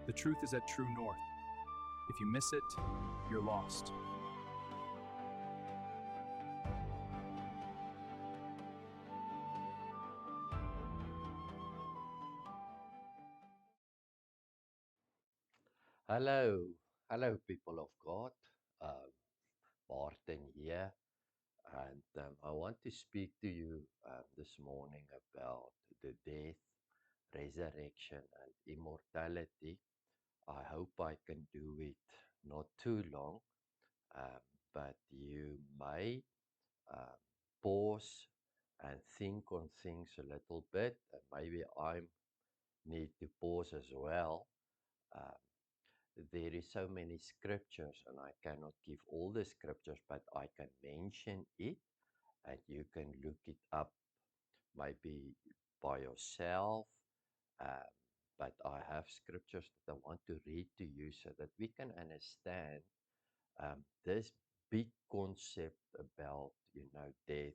The truth is at True North. If you miss it, you're lost. Hello, people of God. Um, Martin here, and I want to speak to you this morning about the death, resurrection, and immortality. I hope I can do it not too long, um, but you may um, pause and think on things a little bit, and maybe I need to pause as well. Um, there is so many scriptures and I cannot give all the scriptures, but I can mention it and you can look it up maybe by yourself. Um, but I have scriptures that I want to read to you so that we can understand this big concept about, death,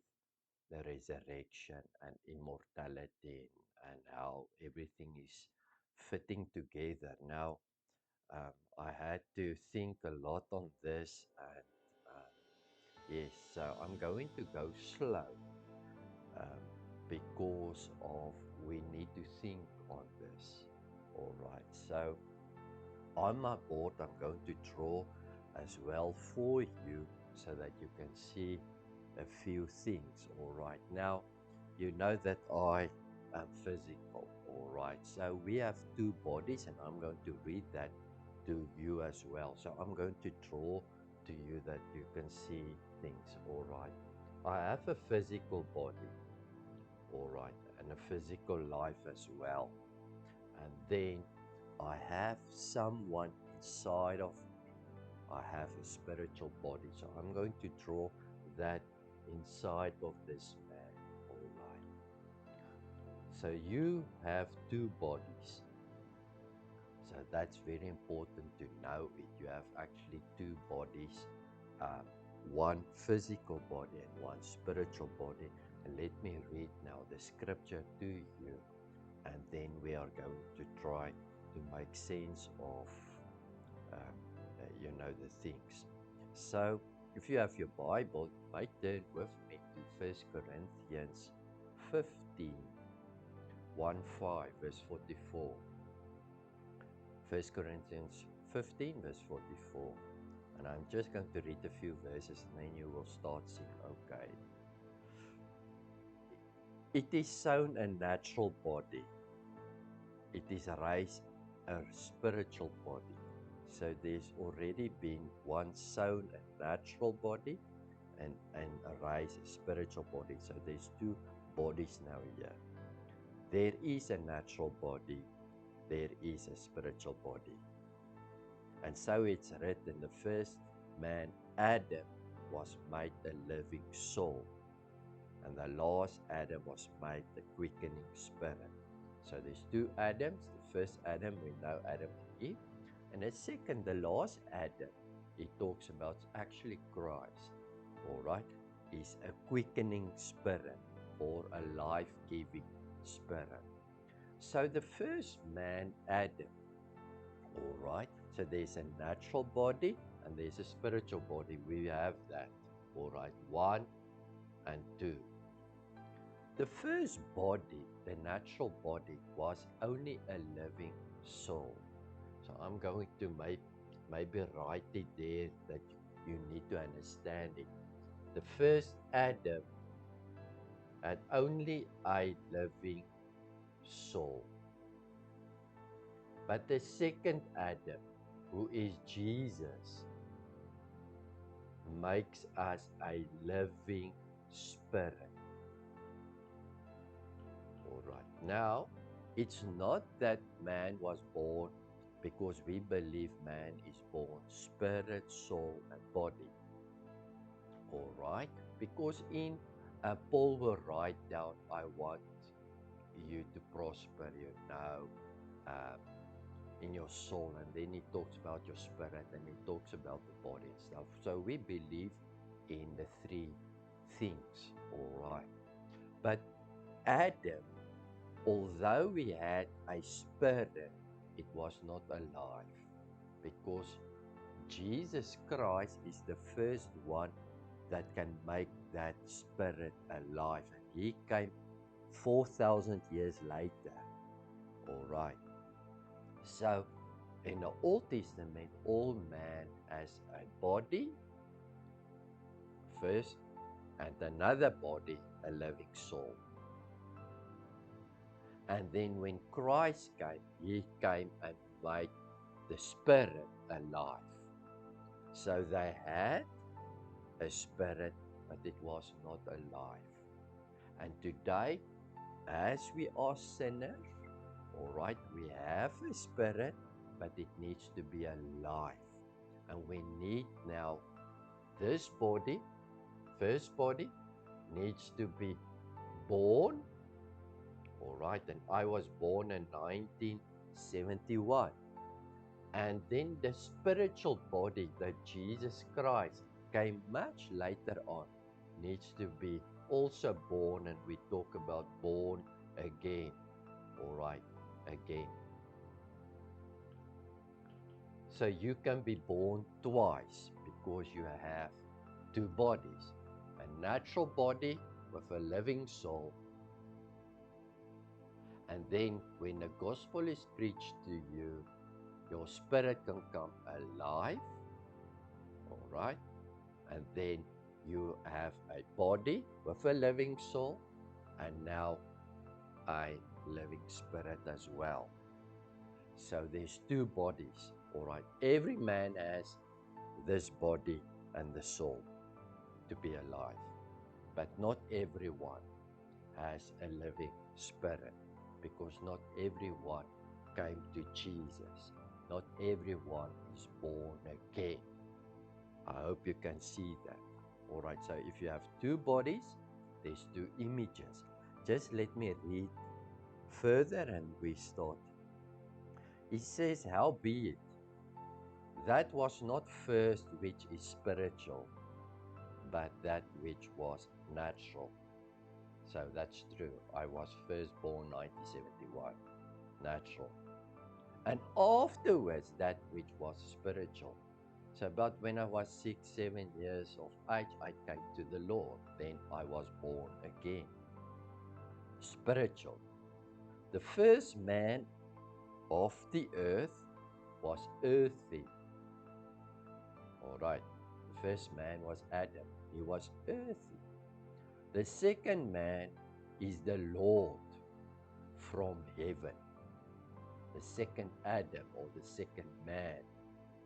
the resurrection and immortality, and how everything is fitting together. Now, I had to think a lot on this, and yes, so I'm going to go slow um, because of we need to think on this. All right, so on my board, I'm going to draw as well for you so that you can see a few things. All right, now you know that I am physical. All right, so we have two bodies, and I'm going to read that to you as well. So I'm going to draw to you that you can see things. All right, I have a physical body. All right, and a physical life as well. And then I have someone inside of me. I have a spiritual body. So I'm going to draw that inside of this man. All right. So you have two bodies. So that's very important to know it. You have actually two bodies, um, one physical body and one spiritual body. And let me read now the scripture to you, and then we are going to try to make sense of the things. So if you have your Bible, you might turn with me to 1 Corinthians 15, 5, verse 44. 1 Corinthians 15, verse 44. And I'm just going to read a few verses and then you will start seeing, okay. It is sown a natural body. It is raised a spiritual body. So there's already been one sown a natural body and arise a spiritual body. So there's two bodies now here. There is a natural body, there is a spiritual body. And so it's written, the first man, Adam, was made a living soul. And the last Adam was made the quickening spirit. So there's two Adams. The first Adam, we know Adam and Eve. And the second, the last Adam, he talks about actually Christ. All right, is a quickening spirit or a life-giving spirit. So the first man, Adam, all right, so there's a natural body and there's a spiritual body. We have that, all right, 1 and 2. The first body, the natural body, was only a living soul. So I'm going to maybe write it there that you need to understand it. The first Adam had only a living soul. But the second Adam, who is Jesus, makes us a living spirit. All right. Now, it's not that man was born because we believe man is born spirit, soul, and body. All right. Because in Paul will write down, I want you to prosper, um, in your soul, and then he talks about your spirit and he talks about the body and stuff. So we believe in the three things, all right. But Adam, although he had a spirit, it was not alive, because Jesus Christ is the first one that can make that spirit alive. And he came 4,000 years later. All right. So in the Old Testament, all man has a body first, and another body, a living soul. And then when Christ came, he came and made the spirit alive. So they had a spirit, but it was not alive. And today, as we are sinners, all right, we have a spirit, but it needs to be alive. And we need now this body, first body, needs to be born. All right, and I was born in 1971. And then the spiritual body that Jesus Christ came much later on needs to be also born, and we talk about born again. All right, again. So you can be born twice because you have two bodies, a natural body with a living soul. And then when the gospel is preached to you, your spirit can come alive, all right? And then you have a body with a living soul, and now a living spirit as well. So there's two bodies, all right? Every man has this body and the soul to be alive, but not everyone has a living spirit, because not everyone came to Jesus. Not everyone is born again. I hope you can see that. All right, so if you have two bodies, there's two images. Just let me read further and we start. It says, howbeit, that was not first which is spiritual, but that which was natural. So that's true. I was first born 1971, natural. And afterwards, that which was spiritual. So about when I was 6, 7 years of age, I came to the Lord. Then I was born again. Spiritual. The first man of the earth was earthy. All right. The first man was Adam. He was earthy. The second man is the Lord from heaven. The second Adam, or the second man,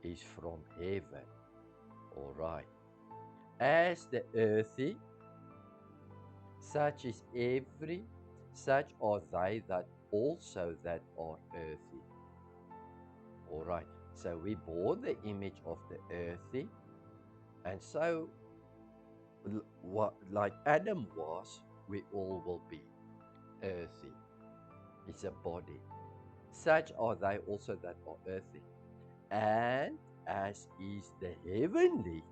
is from heaven. All right. As the earthy, such are they that also that are earthy. All right. So we bore the image of the earthy, and so like Adam was, we all will be earthy. It's a body. Such are they also that are earthy. And as is the heavenly,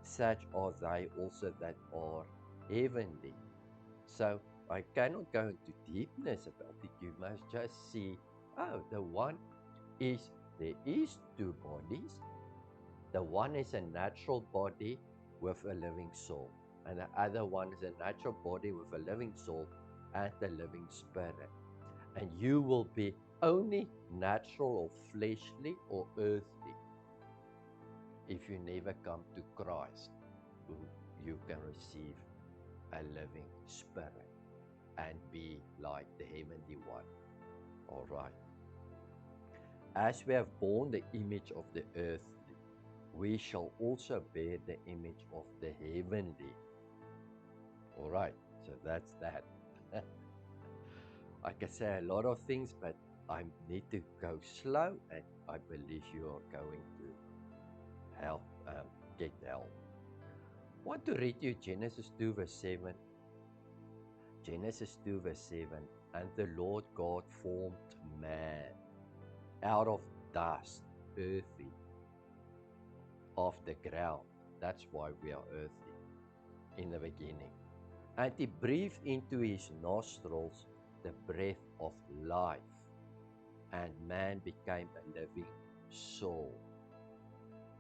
such are they also that are heavenly. So I cannot go into deepness about it. You must just see, oh, the one is, there is two bodies. The one is a natural body with a living soul, and the other one is a natural body with a living soul and a living spirit. And you will be only natural or fleshly or earthly if you never come to Christ. You can receive a living spirit and be like the heavenly one. All right. As we have borne the image of the earthly, we shall also bear the image of the heavenly. All right. So that's that. I can say a lot of things, but I need to go slow, and I believe you are going to help, get help. I want to read you Genesis 2 verse 7. Genesis 2 verse 7. And the Lord God formed man out of dust, earthy, of the ground. That's why we are earthy in the beginning. And he breathed into his nostrils the breath of life, and man became a living soul.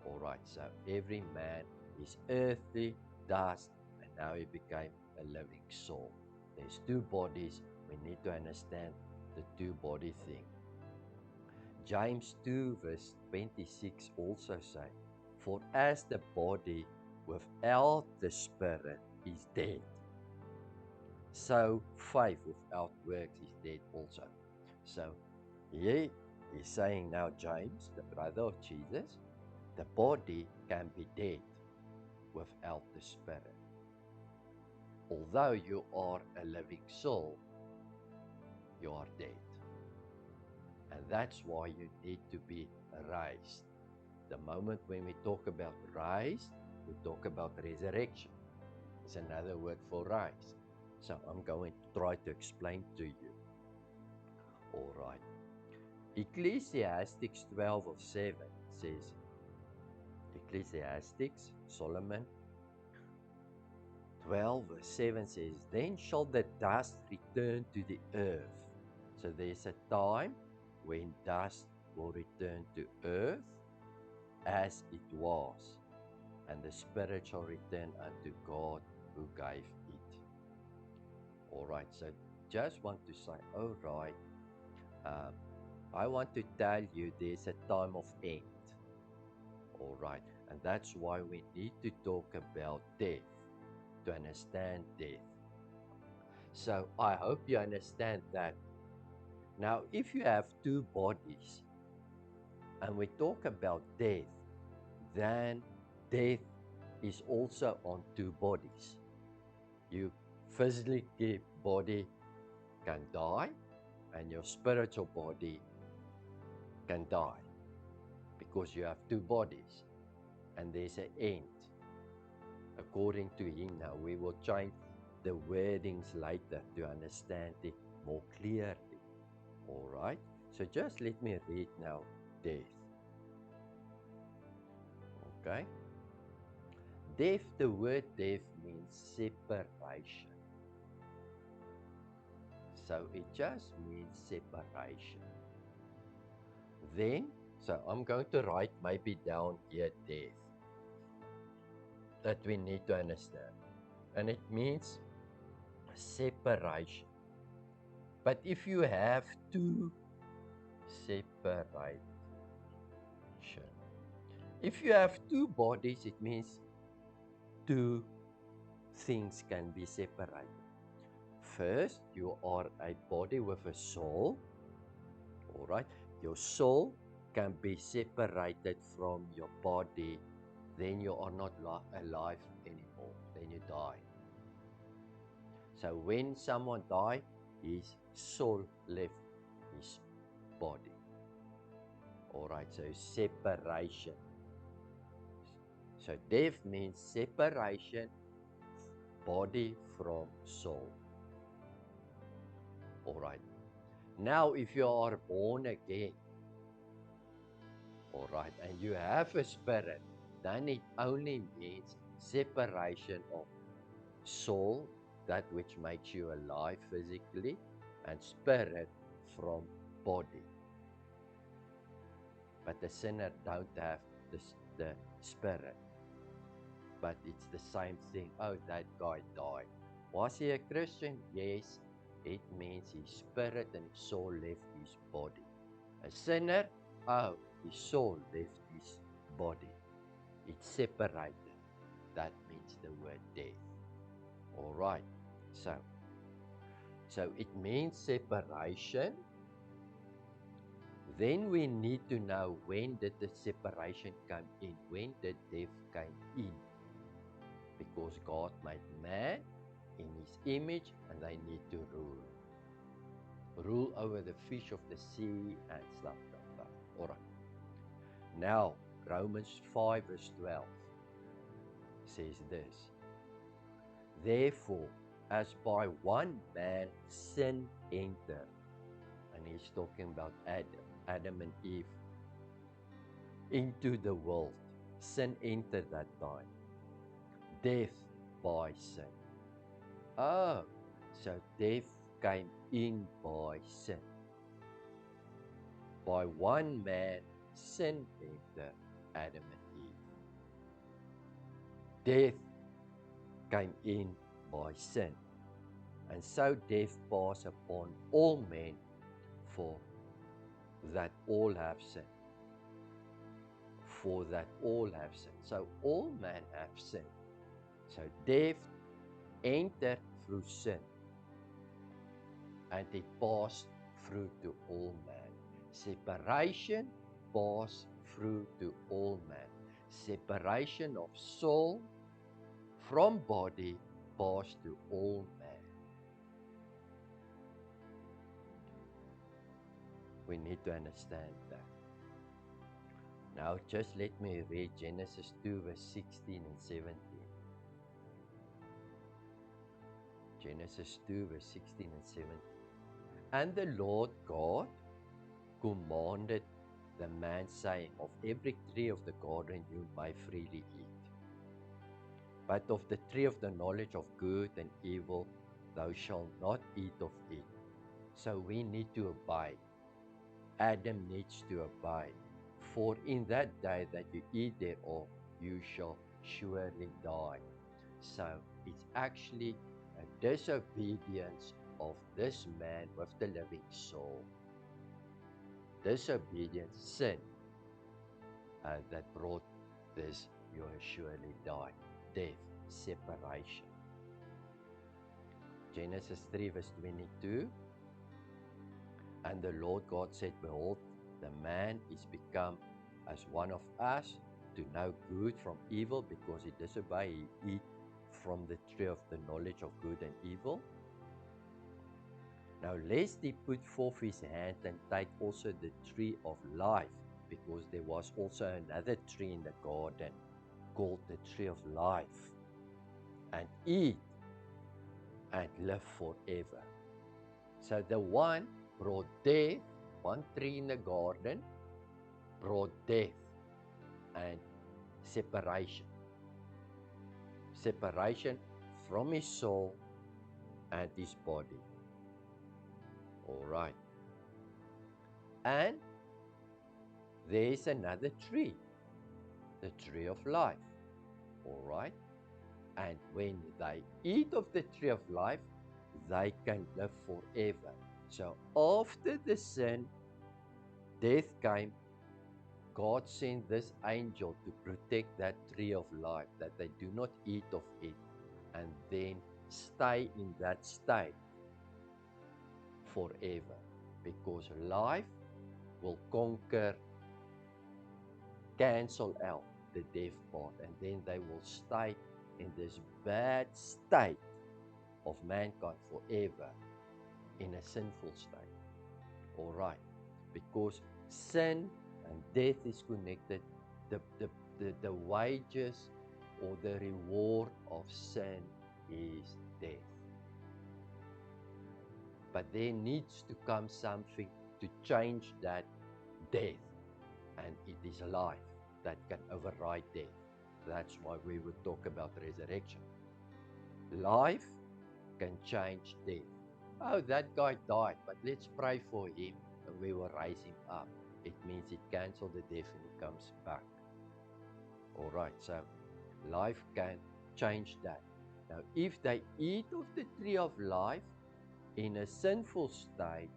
All right, so every man is earthly dust, and now he became a living soul. There's two bodies. We need to understand the two body thing. James 2 verse 26 also say, for as the body without the spirit is dead, so faith without works is dead also. So he is saying now, James, the brother of Jesus, the body can be dead without the spirit. Although you are a living soul, you are dead. And that's why you need to be raised. The moment when we talk about raised, we talk about resurrection. It's another word for rise. So I'm going to try to explain to you. All right. Ecclesiastes 12 of 7 says, Ecclesiastes, Solomon 12 verse 7 says, then shall the dust return to the earth. So there's a time when dust will return to earth as it was, and the spirit shall return unto God who gave it. All right, so just want to say, all right, I want to tell you there's a time of end. All right, and that's why we need to talk about death, to understand death. So I hope you understand that. Now, if you have two bodies and we talk about death, then death is also on two bodies. Your physical body can die and your spiritual body can die because you have two bodies and there's an end. According to him, now we will change the wordings later to understand it more clearly. All right, so just let me read now death. Okay, death, the word death means separation. So it just means separation. Then, so I'm going to write maybe down here death, that we need to understand. And it means separation. But if you have two separation, if you have two bodies, it means two things can be separated. First, you are a body with a soul. All right, your soul can be separated from your body, then you are not alive anymore, then you die. So when someone died, his soul left his body. All right, so separation. So death means separation, body from soul. All right. Now, if you are born again, all right, and you have a spirit, then it only means separation of soul, that which makes you alive physically, and spirit from body. But the sinner don't have the spirit. But it's the same thing. Oh, that guy died. Was he a Christian? Yes. It means his spirit and his soul left his body. A sinner? Oh, his soul left his body. It's separated. That means the word death. All right. So it means separation. Then we need to know, when did the separation come in? When did death come in? Because God made man in his image and they need to rule. Rule over the fish of the sea and stuff like that. All right. Now, Romans 5 verse 12 says this. Therefore, as by one man sin entered, and he's talking about Adam and Eve, into the world. Sin entered that time. Death by sin. Oh, so death came in by sin. by one man, sin entered Adam and Eve. Death came in by sin, and so death passed upon all men, for that all have sinned. For that all have sinned. So all men have sinned. So death entered through sin, and it passed through to all men. Separation passed through to all men. Separation of soul from body passed to all men. We need to understand that. Now just let me read Genesis 2 verse 16 and 17. Genesis 2 verse 16 and 17. And the Lord God commanded the man, saying, of every tree of the garden you may freely eat, but of the tree of the knowledge of good and evil thou shalt not eat of it. So we need to abide. Adam needs to abide. For in that day that you eat thereof, you shall surely die. So it's actually a disobedience of this man with the living soul. Disobedience, sin, that brought this, you will surely die. Death, separation. Genesis 3 verse 22. And the Lord God said, behold, the man is become as one of us, to know good from evil, because he disobeyed, he eat from the tree of the knowledge of good and evil. Now lest he put forth his hand and take also the tree of life, because there was also another tree in the garden called the tree of life, and eat and live forever. So the one brought death, one tree in the garden brought death and separation. Separation from his soul and his body. All right. And there's another tree, the tree of life. All right. And when they eat of the tree of life, they can live forever. So after the sin, death came, God sent this angel to protect that tree of life, that they do not eat of it and then stay in that state forever, because life will conquer, cancel out the death part, and then they will stay in this bad state of mankind forever, in a sinful state. All right, because sin and death is connected. The wages or the reward of sin is death. But there needs to come something to change that death, and it is life that can override death. That's why we would talk about resurrection. Life can change death. Oh, that guy died, but let's pray for him and we will raise him up. It means it cancels the death and he comes back. All right, so life can change that. Now, if they eat of the tree of life in a sinful state,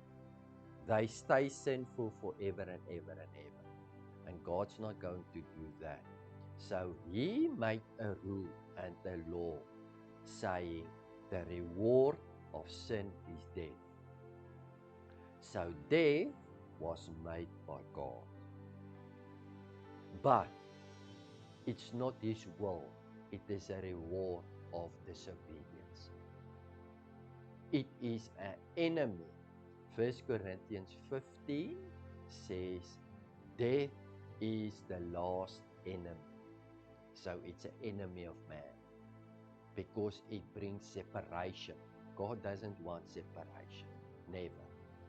they stay sinful forever and ever and ever. And God's not going to do that. So he made a rule and a law saying the reward of sin is death. So death was made by God. But it's not his will. It is a reward of disobedience. It is an enemy. 1 Corinthians 15 says death is the last enemy. So it's an enemy of man, because it brings separation. God doesn't want separation. Never.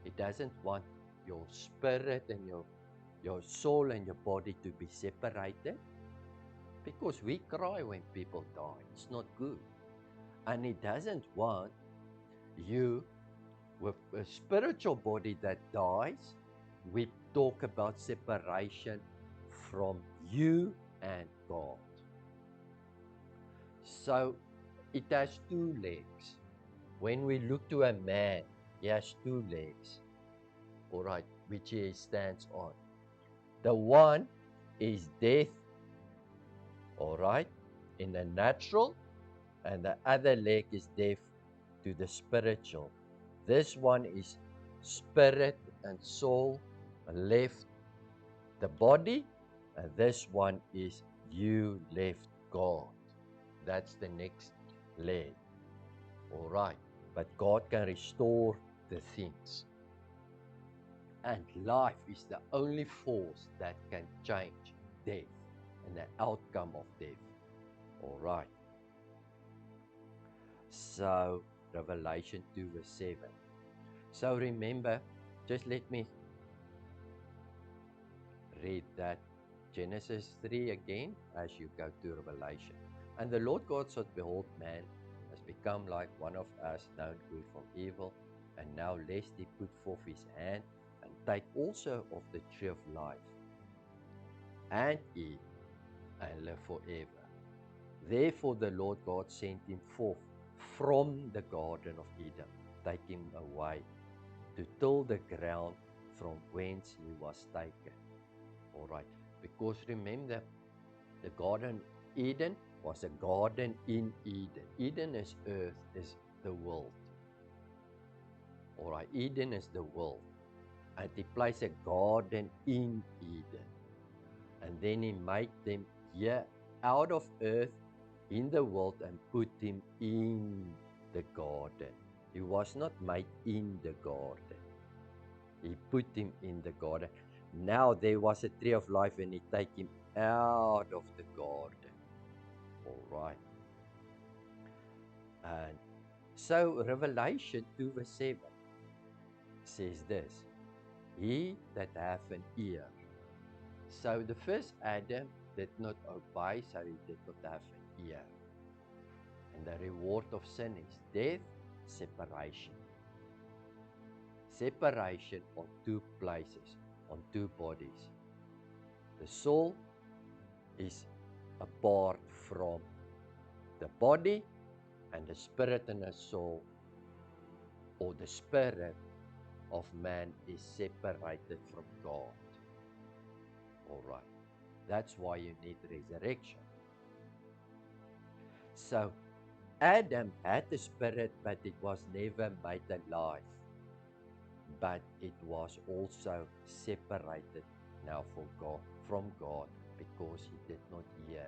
He doesn't want your spirit and your soul and your body to be separated, because we cry when people die. It's not good. And he doesn't want you with a spiritual body that dies, we talk about separation from you and God. So it has two legs. When we look to a man, he has two legs, all right, which he stands on. The one is death, all right, in the natural, and the other leg is death to the spiritual. This one is spirit and soul left the body, and this one is you left God. That's the next leg. All right. But God can restore the things. And life is the only force that can change death and the outcome of death. All right. So, Revelation 2 verse 7. So remember, just let me read that Genesis 3 again as you go to Revelation. And the Lord God said, behold, man has become like one of us, known good from evil. And now lest he put forth his hand and take also of the tree of life, and eat, and live forever. Therefore the Lord God sent him forth from the Garden of Eden, take him away to till the ground from whence he was taken. All right, because remember, the Garden Eden was a garden in Eden. Eden is earth, is the world. All right, Eden is the world. And he placed a garden in Eden. And then he made them here out of earth in the world and put him in the garden. He was not made in the garden. He put him in the garden. Now there was a tree of life and he take him out of the garden. All right. And so Revelation 2 verse 7 says this, he that hath an ear. So the first Adam did not obey, so he did not have an ear. And the reward of sin is death, separation. Separation on two places, on two bodies. The soul is apart from the body, and the spirit and the soul, or the spirit of man, is separated from God. All right. That's why you need resurrection. So Adam had the spirit, but it was never made alive. But it was also separated now from God because he did not hear.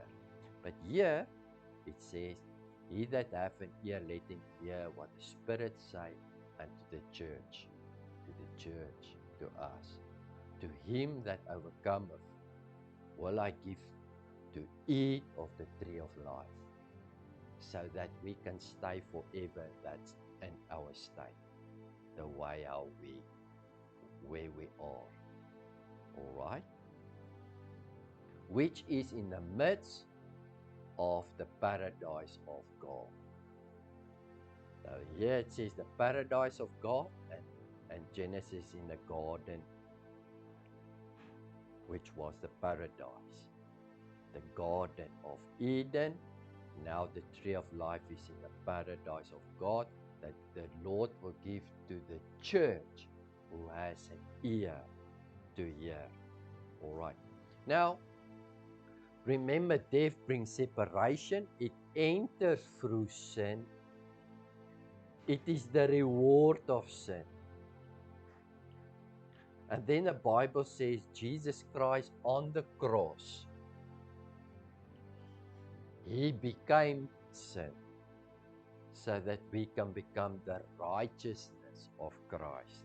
But here it says, he that hath an ear, let him hear what the Spirit say unto the church, to us. To him that overcometh will I give to eat of the tree of life, so that we can stay forever. That's in our state, the way where we are. All right? Which is in the midst of the paradise of God. Now here it says the paradise of God, and Genesis in the garden, which was the paradise. The Garden of Eden. Now the tree of life is in the paradise of God, that the Lord will give to the church who has an ear to hear. All right. Now, remember, death brings separation. It enters through sin. It is the reward of sin. And then the Bible says Jesus Christ on the cross, he became sin so that we can become the righteousness of Christ.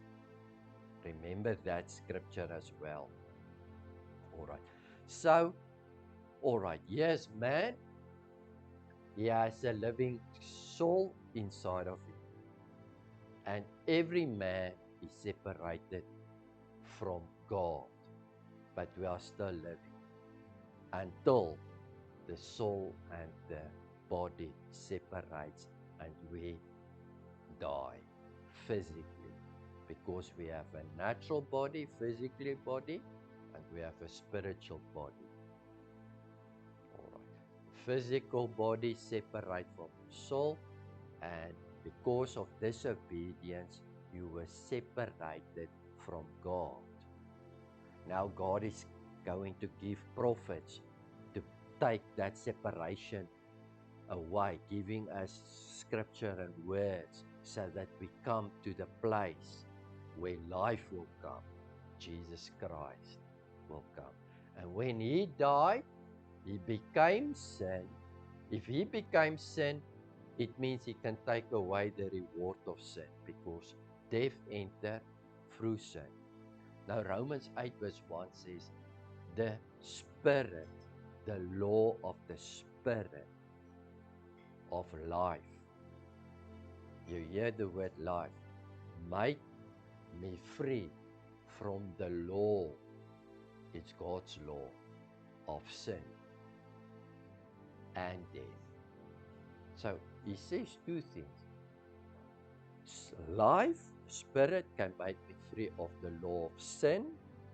Remember that scripture as well. All right. So, all right, yes, man, he has a living soul inside of him. And every man is separated from God. But we are still living until the soul and the body separates and we die physically. because we have a natural body, physically body, and we have a spiritual body. All right. Physical body separate from the soul, and because of disobedience, you were separated from God. Now God is going to give prophets to take that separation away, giving us scripture and words so that we come to the place where life will come. Jesus Christ will come. And when he died, he became sin. If he became sin, it means he can take away the reward of sin, because death entered through sin. Now Romans 8 verse 1 says, the Spirit, the law of the Spirit of life. You hear the word life. Make me free from the law. It's God's law of sin and death. So he says two things. Life, Spirit can make me free of the law of sin.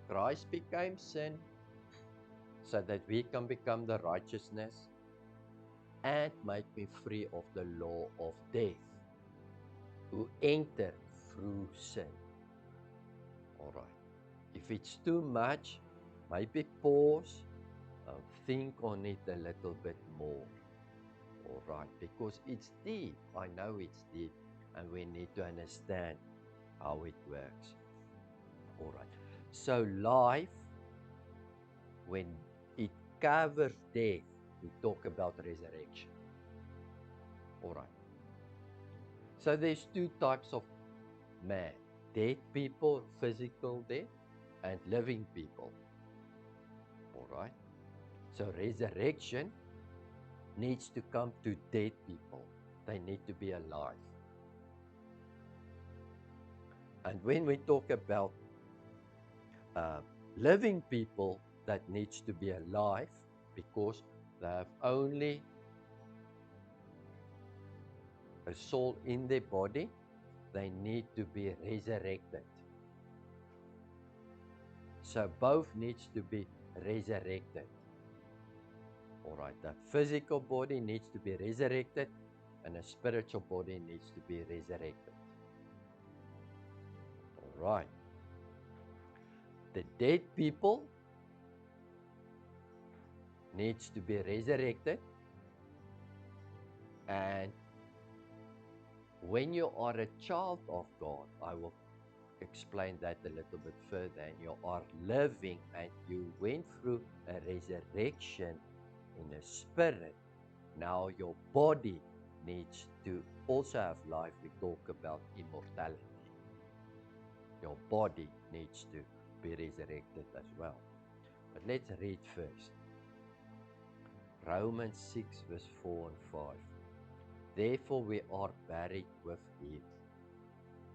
Christ became sin so that we can become the righteousness, and make me free of the law of death, who entered through sin. All right. If it's too much, maybe pause and think on it a little bit more. All right. Because it's deep. I know it's deep. And we need to understand how it works. All right. So life, when it covers death, we talk about resurrection. All right. So there's two types of man. Dead people, physical death, and living people. All right. So resurrection needs to come to dead people. They need to be alive. And when we talk about living people that needs to be alive, because they have only a soul in their body, they need to be resurrected. So both needs to be resurrected. All right, the physical body needs to be resurrected, and the spiritual body needs to be resurrected. All right. The dead people needs to be resurrected, and when you are a child of God, I will explain that a little bit further, and you are living and you went through a resurrection in the spirit. Now your body needs to also have life. We talk about immortality. Your body needs to be resurrected as well. But let's read first. Romans 6 verse 4 and 5. Therefore we are buried with him.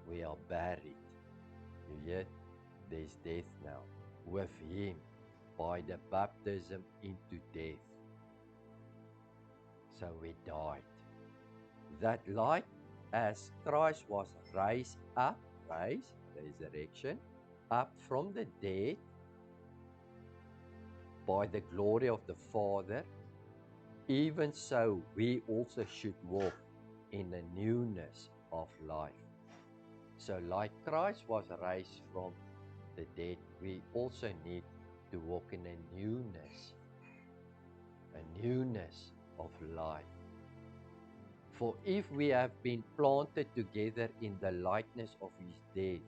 We are buried. You hear? There's death now. With him by the baptism into death. So we died. That like as Christ was raised up, resurrection, up from the dead by the glory of the Father, even so we also should walk in the newness of life. So like Christ was raised from the dead, we also need to walk in a newness of life. For if we have been planted together in the likeness of his death,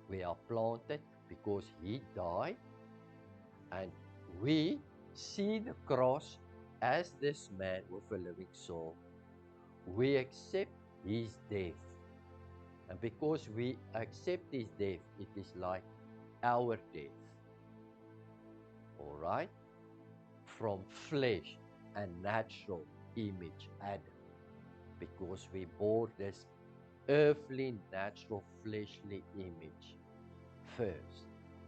we are planted because he died, and we see the cross as this man with a living soul. We accept his death. And because we accept his death, it is like our death. All right? From flesh and natural image, Adam. Because we bore this earthly, natural, fleshly image first,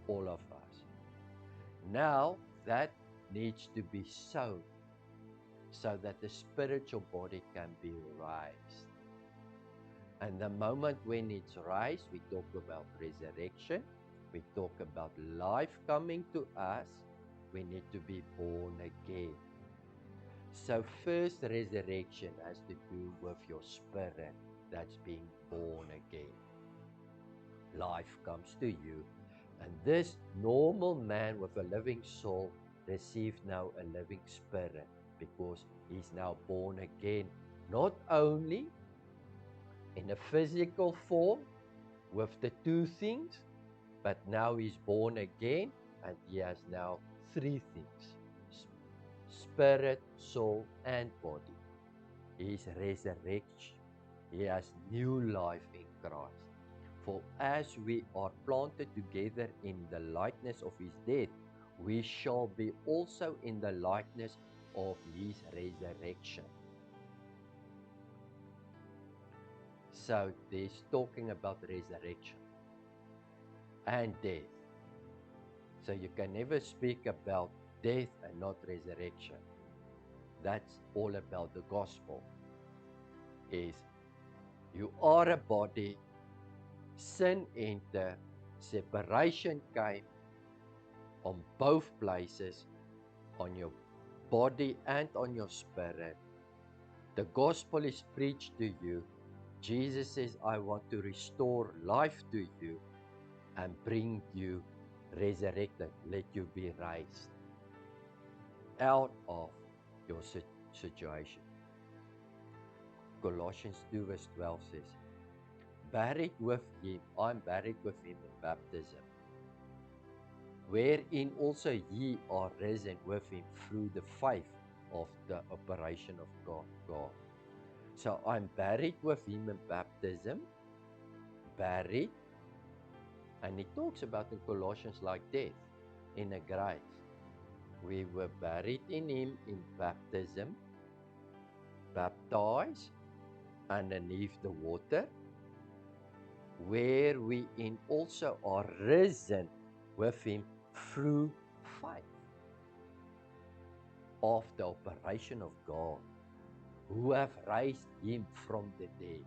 all of us. Now that needs to be sown so that the spiritual body can be raised. And the moment when it's rise, we talk about resurrection. We talk about life coming to us. We need to be born again. So first resurrection has to do with your spirit that's being born again. Life comes to you, and this normal man with a living soul receives now a living spirit because he's now born again, not only in a physical form with the two things, but now he's born again and he has now three things: spirit, soul, and body. He's resurrection. He has new life in Christ. For as we are planted together in the likeness of his death, we shall be also in the likeness of his resurrection. So there's talking about resurrection and death. So you can never speak about death and not resurrection. That's all about the gospel. Is you are a body, sin entered, separation came on both places, on your body and on your spirit. The gospel is preached to you. Jesus says, I want to restore life to you and bring you resurrected. Let you be raised out of your situation. Colossians 2 verse 12 says, buried with him, I'm buried with him in baptism, wherein also ye are risen with him through the faith of the operation of God. So I'm buried with him in baptism, buried, and he talks about in Colossians like death, in a grave. We were buried in him in baptism, baptized underneath the water, where we in also are risen with him through faith of the operation of God, who have raised him from the dead.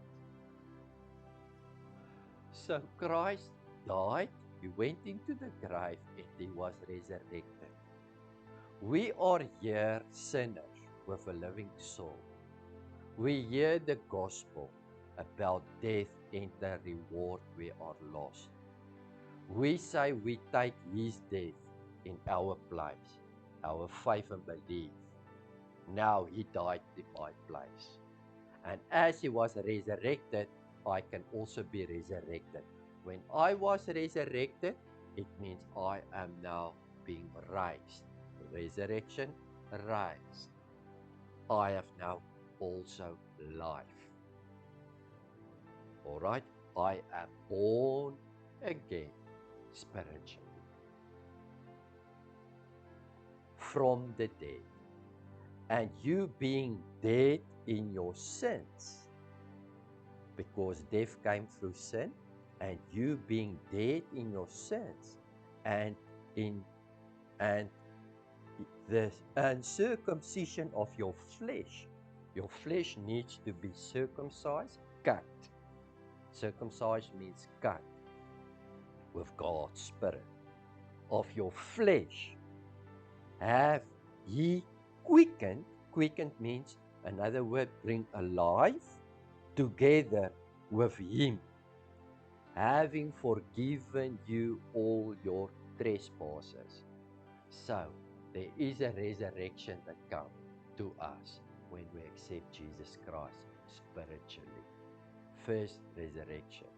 So Christ died, he went into the grave, and he was resurrected. We are here sinners with a living soul. We hear the gospel about death and the reward we are lost. We say we take his death in our place, our faith and belief. Now he died in my place. And as he was resurrected, I can also be resurrected. When I was resurrected, it means I am now being raised. Resurrection, raised. I have now also life. All right? I am born again spiritually from the dead. And you being dead in your sins, because death came through sin, and you being dead in your sins, and in the uncircumcision of your flesh needs to be circumcised, cut. Circumcised means cut with God's Spirit. Of your flesh have ye quickened. Quickened means, another word, bring alive, together with him, having forgiven you all your trespasses. So, there is a resurrection that comes to us when we accept Jesus Christ spiritually. First resurrection.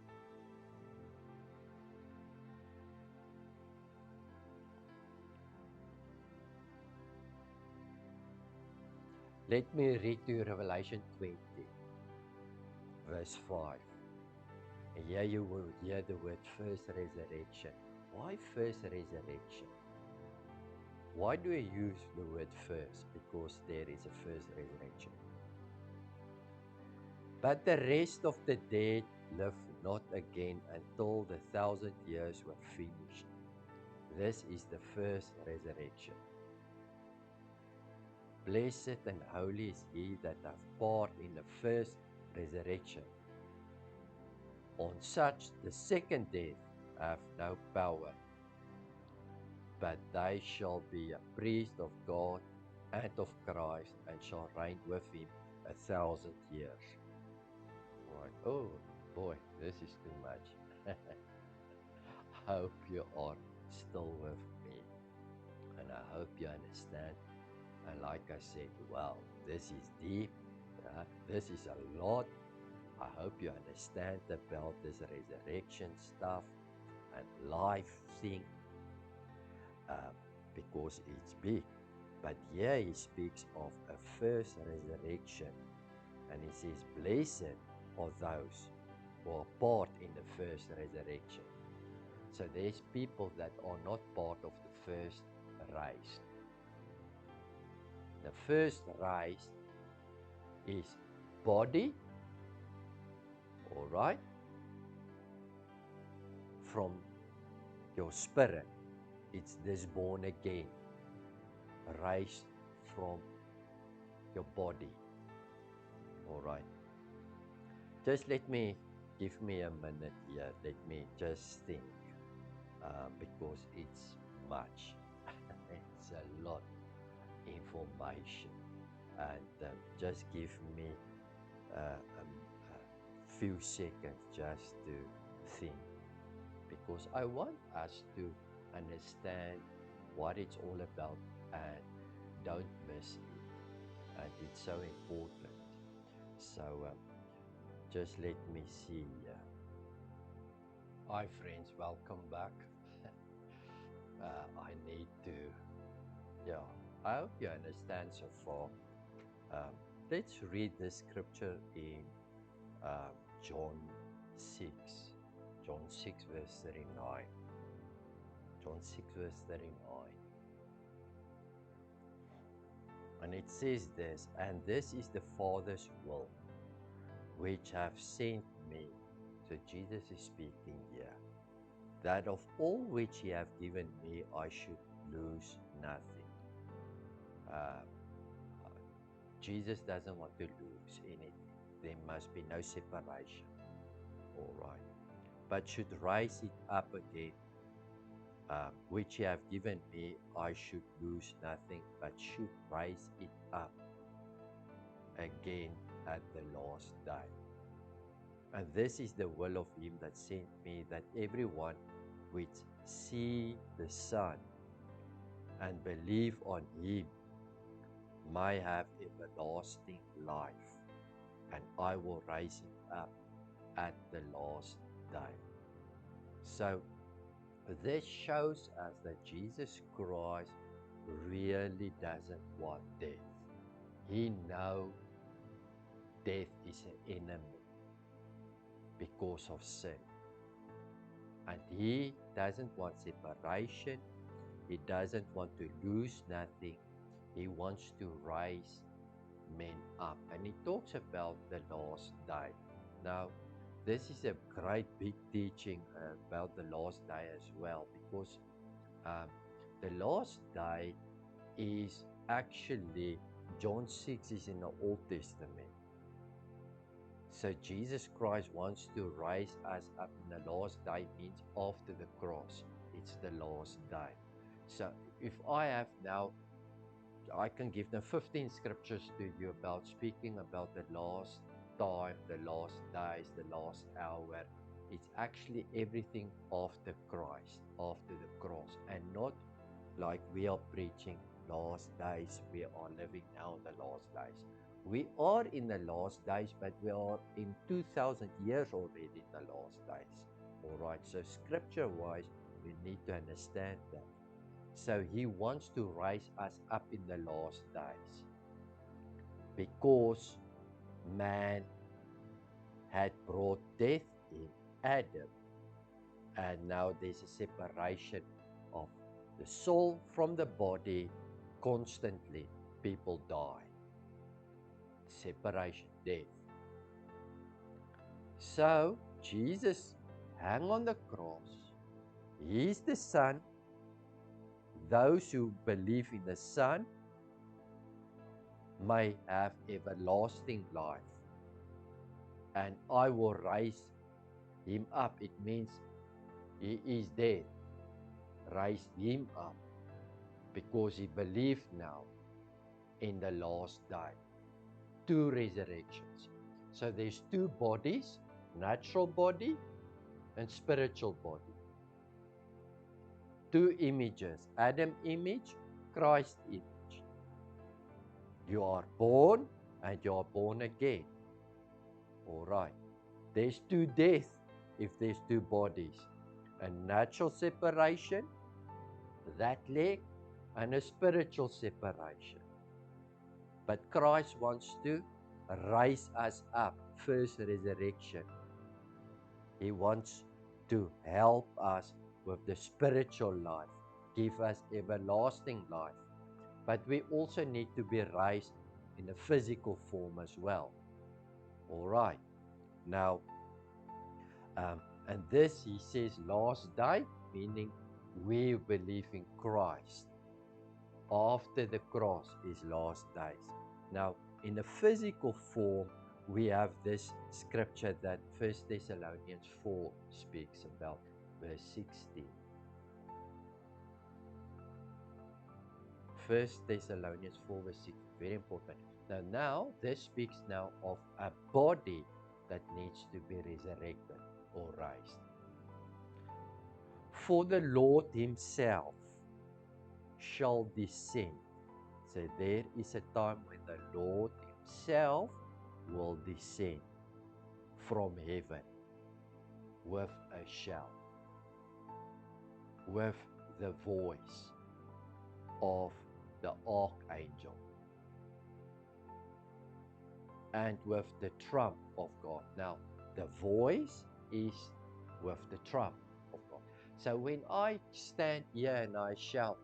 Let me read you Revelation 20, verse 5. And here you will hear the word first resurrection. Why first resurrection? Why do I use the word first? Because there is a first resurrection. But the rest of the dead live not again until the 1,000 years were finished. This is the first resurrection. Blessed and holy is he that hath part in the first resurrection. On such the second death have no power, but they shall be a priest of God and of Christ, and shall reign with him 1,000 years. Right. Oh boy, this is too much. I hope you are still with me, and I hope you understand. And like I said, wow, this is deep. This is a lot. I hope you understand about this resurrection stuff and life thing, because it's big. But here he speaks of a first resurrection, and he says, blessed are those who are part in the first resurrection. So there's people that are not part of the first rise. The first rise is body, all right, from your spirit. It's this born again, rise from your body, all right. Just give me a minute here. Let me just think, because it's much. It's a lot information, and just give me a few seconds just to think, because I want us to understand what it's all about and don't miss it, and it's so important. So just let me see. Hi friends, welcome back. I need to, yeah, I hope you understand so far. Let's read this scripture in John 6. John 6 verse 39. John 6 verse 39. And it says this, and this is the Father's will, which have sent me. So Jesus is speaking here, that of all which he have given me, I should lose nothing. Jesus doesn't want to lose anything. There must be no separation. All right. But should raise it up again, which you have given me, I should lose nothing, but should raise it up again at the last day. And this is the will of him that sent me, that everyone which see the Son and believe on him may have everlasting life, and I will raise him up at the last day. So this shows us that Jesus Christ really doesn't want death. He knows death is an enemy because of sin. And he doesn't want separation. He doesn't want to lose nothing. He wants to raise men up. And he talks about the last day. Now, this is a great big teaching about the last day as well, because the last day is actually, John 6 is in the Old Testament. So Jesus Christ wants to raise us up in the last day, means after the cross. It's the last day. So if I have now, I can give them 15 scriptures to you about speaking about the last time, the last days, the last hour. It's actually everything after Christ, after the cross, and not like we are preaching last days. We are living now in the last days. We are in the last days, but we are in 2,000 years already in the last days. All right, so scripture-wise, we need to understand that. So he wants to raise us up in the last days, because man had brought death in Adam, and now there's a separation of the soul from the body. Constantly people die. Separation, death. So Jesus hung on the cross. He's the Son. Those who believe in the Son may have everlasting life, and I will raise Him up, it means he is dead. Raised him up because he believed now in the last day. Two resurrections. So there's two bodies, natural body and spiritual body. Two images, Adam image, Christ image. You are born and you are born again. All right. There's two deaths if there's two bodies. A natural separation, that leg, and a spiritual separation. But Christ wants to raise us up, first resurrection. He wants to help us with the spiritual life, give us everlasting life. But we also need to be raised in a physical form as well. All right. Now, and this, he says, last day, meaning we believe in Christ. After the cross is last days. Now, in a physical form, we have this scripture that 1 Thessalonians 4 speaks about, verse 16. 1 Thessalonians 4 verse 6, very important. Now this speaks now of a body that needs to be resurrected or raised. For the Lord himself shall descend. So there is a time when the Lord himself will descend from heaven with a shout, with the voice of the archangel, and with the trump of God. Now, the voice is with the trump of God. So when I stand here and I shout,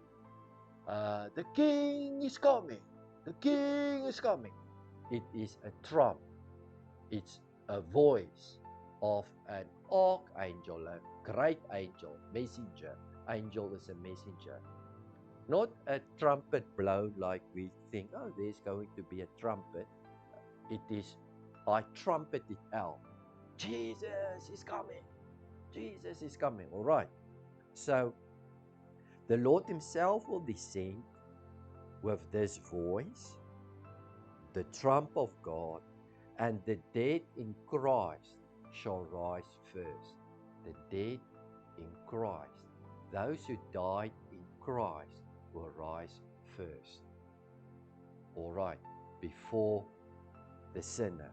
the king is coming, the king is coming, it is a trump. It's a voice of an archangel, a great angel, messenger. Angel is a messenger. Not a trumpet blow like we think, oh, there's going to be a trumpet. It is, I trumpet it out. Jesus is coming. Jesus is coming. All right. So the Lord himself will descend with this voice, the trump of God, and the dead in Christ shall rise first. The dead in Christ, those who died in Christ, will rise first. All right, before the sinner.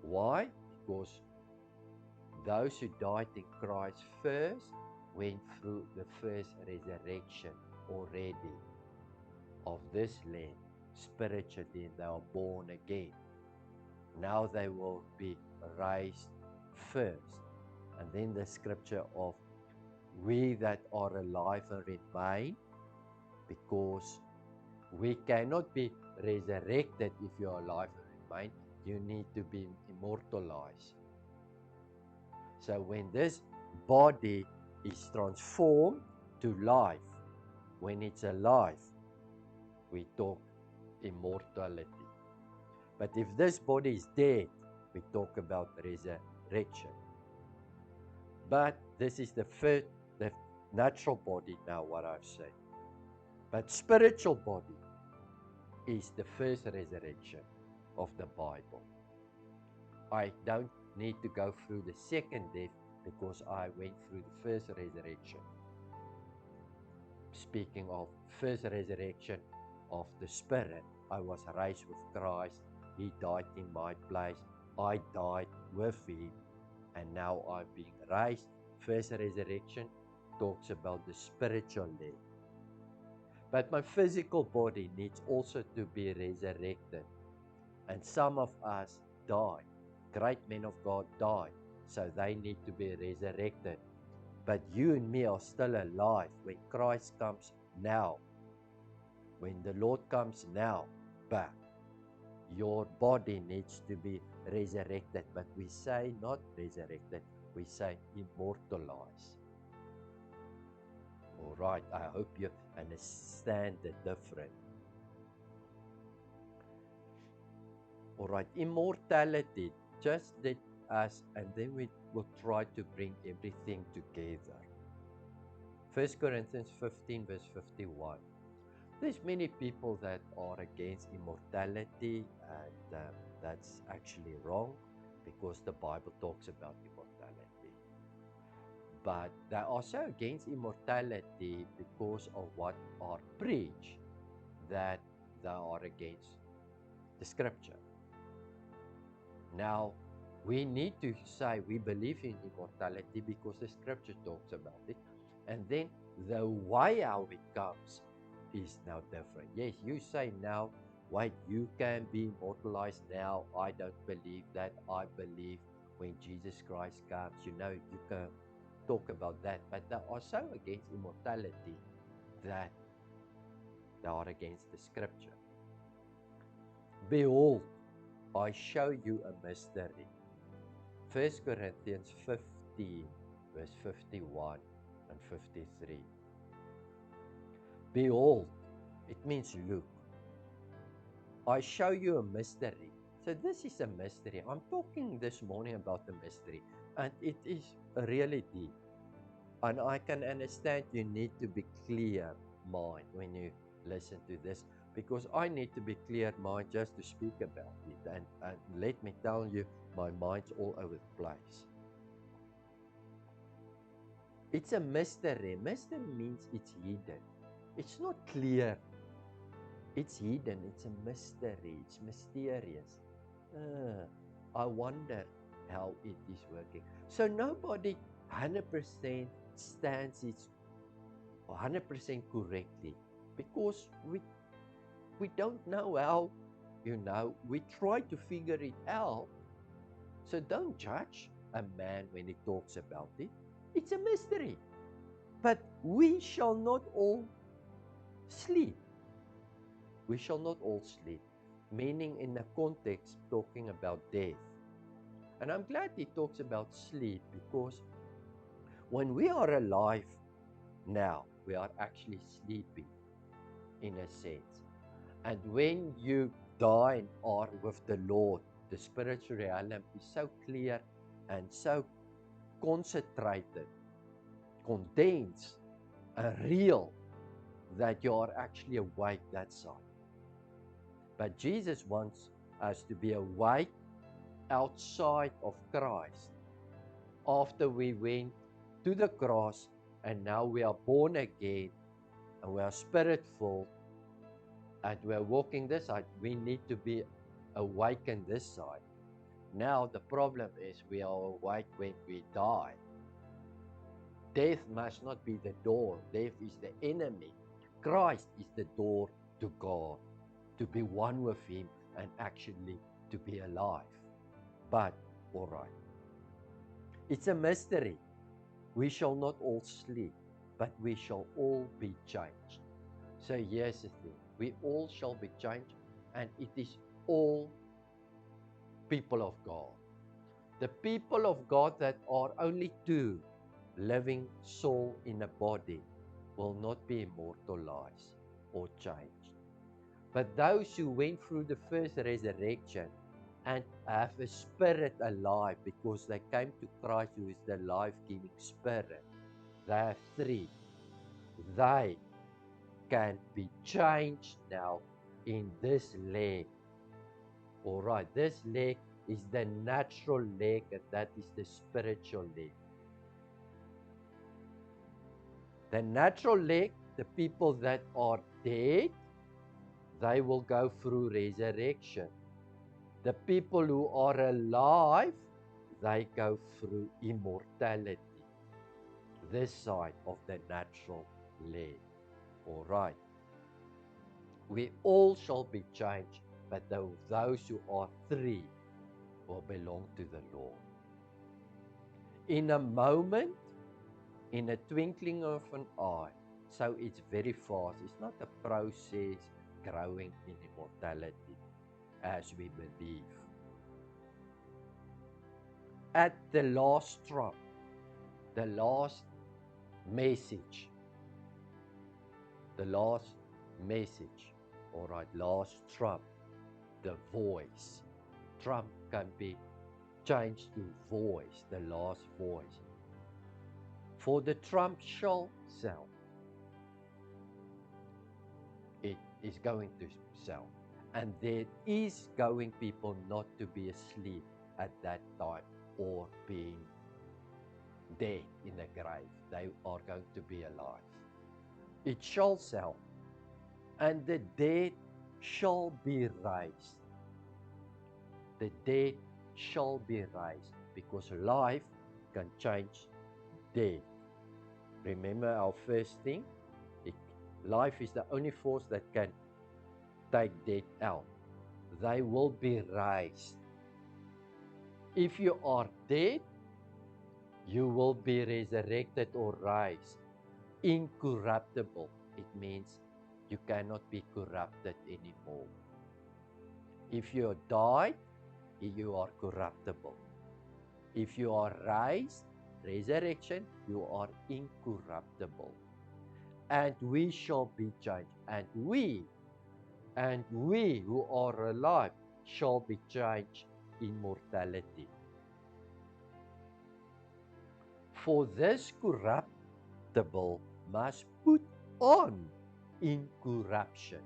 Why? Because those who died in Christ first went through the first resurrection already of this land spiritually, and they are born again. Now they will be raised first. And then the scripture of we that are alive and remain, because we cannot be resurrected if you are alive and remain. You need to be immortalized. So when this body is transformed to life, when it's alive, we talk immortality. But if this body is dead, we talk about resurrection. But this is the first, the natural body now, what I've said. But spiritual body is the first resurrection of the Bible. I don't need to go through the second death because I went through the first resurrection. Speaking of first resurrection of the spirit, I was raised with Christ. He died in my place. I died with him. And now I'm being raised. First resurrection talks about the spiritual leg. But my physical body needs also to be resurrected. And some of us died. Great men of God died. So they need to be resurrected. But you and me are still alive when Christ comes now. When the Lord comes now back, your body needs to be resurrected. But we say not resurrected, we say immortalized. All right, I hope you understand the difference. All right, immortality, just let us, and then we will try to bring everything together. 1 Corinthians 15 verse 51. There's many people that are against immortality, and that's actually wrong because the Bible talks about immortality. But they are also against immortality because of what are preached, that they are against the scripture. Now, we need to say we believe in immortality because the scripture talks about it, and then the way how it comes is now different. Yes, you say now, wait, you can be immortalized now. I don't believe that. I believe when Jesus Christ comes, you can talk about that. But they are so against immortality that they are against the scripture. Behold, I show you a mystery. 1 Corinthians 15, verse 51 and 53. Behold, it means look. I show you a mystery. So this is a mystery. I'm talking this morning about the mystery, and it is really deep. And I can understand you need to be clear mind when you listen to this, because I need to be clear mind just to speak about it. And let me tell you, my mind's all over the place. It's a mystery. Mystery means it's hidden. It's not clear. It's hidden. It's a mystery. It's mysterious. I wonder how it is working. So nobody 100% stands it 100% correctly, because we don't know how, we try to figure it out. So don't judge a man when he talks about it. It's a mystery. But we shall not all sleep. We shall not all sleep, meaning in the context talking about death. And I'm glad he talks about sleep, because when we are alive now, we are actually sleeping in a sense. And when you die and are with the Lord, the spiritual realm is so clear and so concentrated, condensed, and real that you are actually awake that side. But Jesus wants us to be awake outside of Christ after we went to the cross, and now we are born again and we are spirit-filled and we are walking this side. We need to be awakened this side. Now the problem is we are awake when we die. Death must not be the door. Death is the enemy. Christ is the door to God, to be one with Him and actually to be alive. But, all right, it's a mystery. We shall not all sleep, but we shall all be changed. So here's the thing. We all shall be changed, and it is all people of God. The people of God that are only two, living soul in a body, will not be immortalized or changed. But those who went through the first resurrection and have a spirit alive, because they came to Christ, who is the life-giving spirit, they have three. They can be changed now in this leg. All right, this leg is the natural leg, and that is the spiritual leg. The natural leg, the people that are dead, they will go through resurrection. The people who are alive, they go through immortality. This side of the natural leg. All right. We all shall be changed, but those who are three will belong to the Lord. In a moment, in a twinkling of an eye. So it's very fast. It's not a process growing in immortality as we believe. At the last trump, the last message, all right, last trump, the voice. Trump can be changed to voice, the last voice. For the trump shall sound. It is going to sound. And there is going people not to be asleep at that time or being dead in the grave. They are going to be alive. It shall sound, and the dead shall be raised. The dead shall be raised, because life can change death. Remember our first thing? Life is the only force that can take death out. They will be raised. If you are dead, you will be resurrected or raised. Incorruptible. It means you cannot be corrupted anymore. If you died, you are corruptible. If you are raised, resurrection, you are incorruptible. And we shall be changed. And we who are alive shall be changed in mortality. For this corruptible must put on incorruption.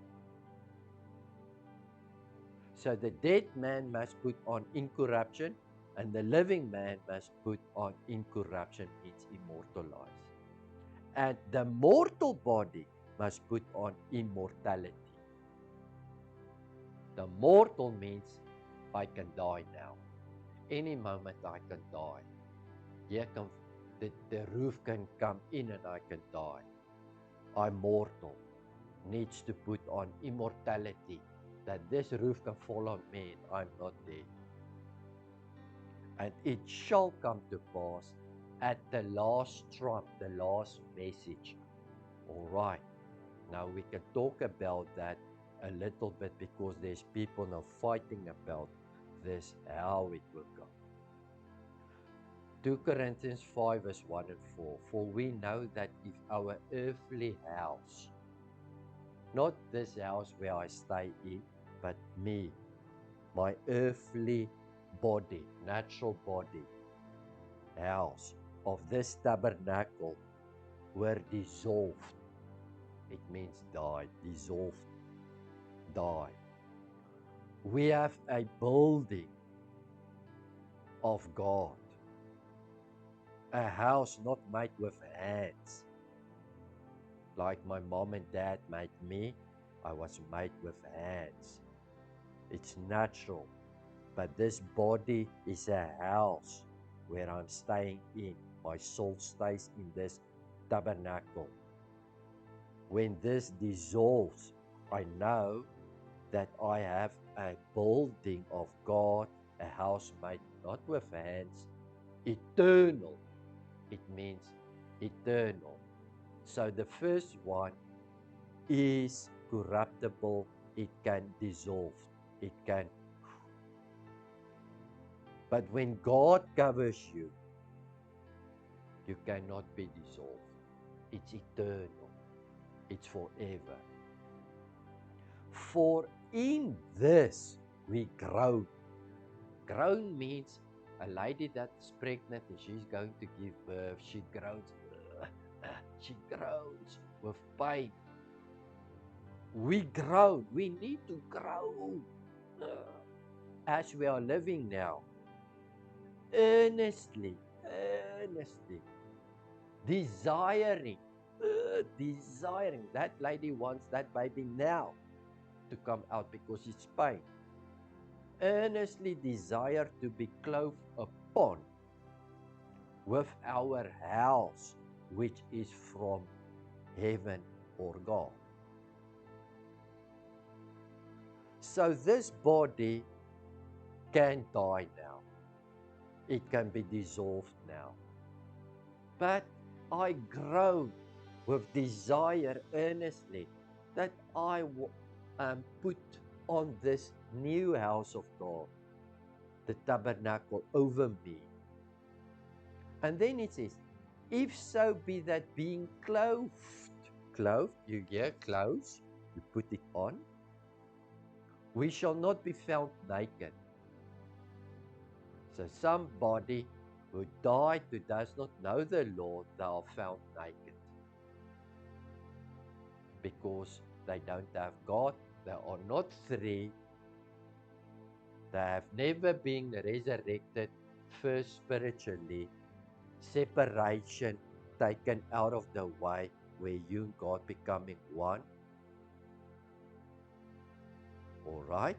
So the dead man must put on incorruption, and the living man must put on incorruption, means immortalized. And the mortal body must put on immortality. The mortal means I can die now. Any moment I can die. Here comes the roof can come in and I can die. I'm mortal. Needs to put on immortality. That this roof can fall on me and I'm not dead. And it shall come to pass at the last trump, the last message. All right. Now we can talk about that a little bit, because there's people now fighting about this, how it will go. 2 Corinthians 5 verse 1 and 4. For we know that if our earthly house, not this house where I stay in, but me, my earthly body, natural body, house of this tabernacle were dissolved. It means died, dissolved, die. We have a building of God, a house not made with hands. Like my mom and dad made me, I was made with hands. It's natural, but this body is a house where I'm staying in. My soul stays in this tabernacle. When this dissolves, I know that I have a building of God, a house made not with hands, eternal. It means eternal. So the first one is corruptible. It can dissolve. It can. But when God covers you, you cannot be dissolved. It's eternal. It's forever. For in this we groan. Groan means a lady that's pregnant and she's going to give birth. She groans. She groans with pain. We groan. We need to groan. As we are living now. Earnestly. Desiring. That lady wants that baby now to come out because it's pain. Earnestly desire to be clothed upon with our house, which is from heaven or God. So this body can die now. It can be dissolved now. But I groan with desire earnestly that I put on this new house of God, the tabernacle over me. And then it says, if so be that being clothed, you hear clothes, you put it on, we shall not be found naked. So somebody who died who does not know the Lord, they are found naked. Because they don't have God, they are not free, they have never been resurrected first spiritually, separation taken out of the way where you and God becoming one. All right?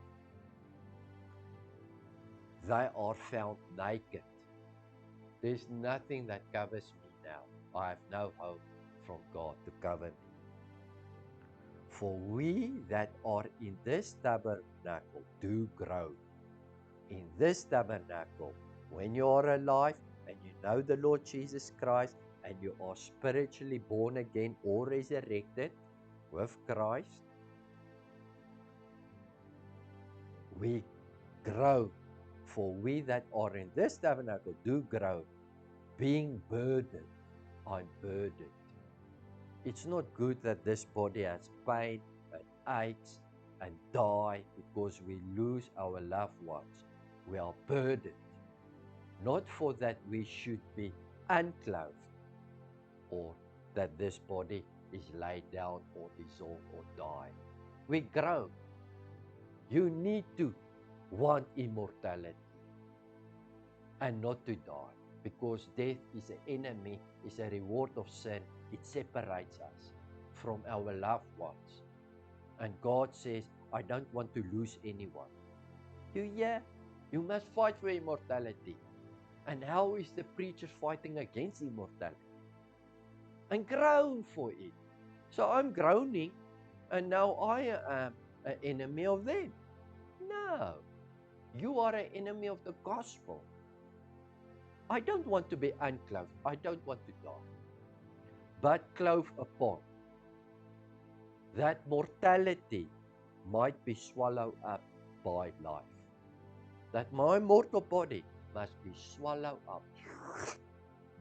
They are found naked. There's nothing that covers me now. I have no hope from God to cover me. For we that are in this tabernacle do grow. In this tabernacle, when you are alive and you know the Lord Jesus Christ and you are spiritually born again or resurrected with Christ, we grow. For we that are in this tabernacle do grow, being burdened. I'm burdened. It's not good that this body has pain and aches and die because we lose our loved ones. We are burdened. Not for that we should be unclothed or that this body is laid down or dissolved or die. We grow. You need to want immortality and not to die, because death is an enemy, is a reward of sin. It separates us from our loved ones. And God says, I don't want to lose anyone. You must fight for immortality. And how is the preacher fighting against immortality? And groan for it. So I'm groaning, and now I am an enemy of them. No, you are an enemy of the gospel. I don't want to be unclothed. I don't want to die. But clothed upon, that mortality might be swallowed up by life. That my mortal body must be swallowed up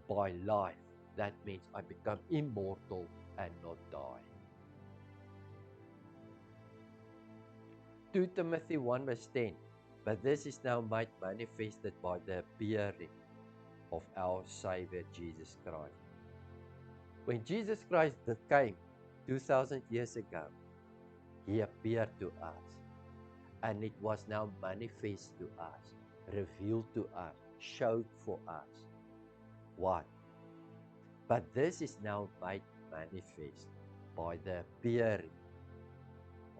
by life. That means I become immortal and not die. 2 Timothy 1 verse 10. But this is now made manifested by the appearing of our Savior Jesus Christ. When Jesus Christ came 2,000 years ago, He appeared to us, and it was now manifest to us, revealed to us, showed for us. What? But this is now made manifest by the appearing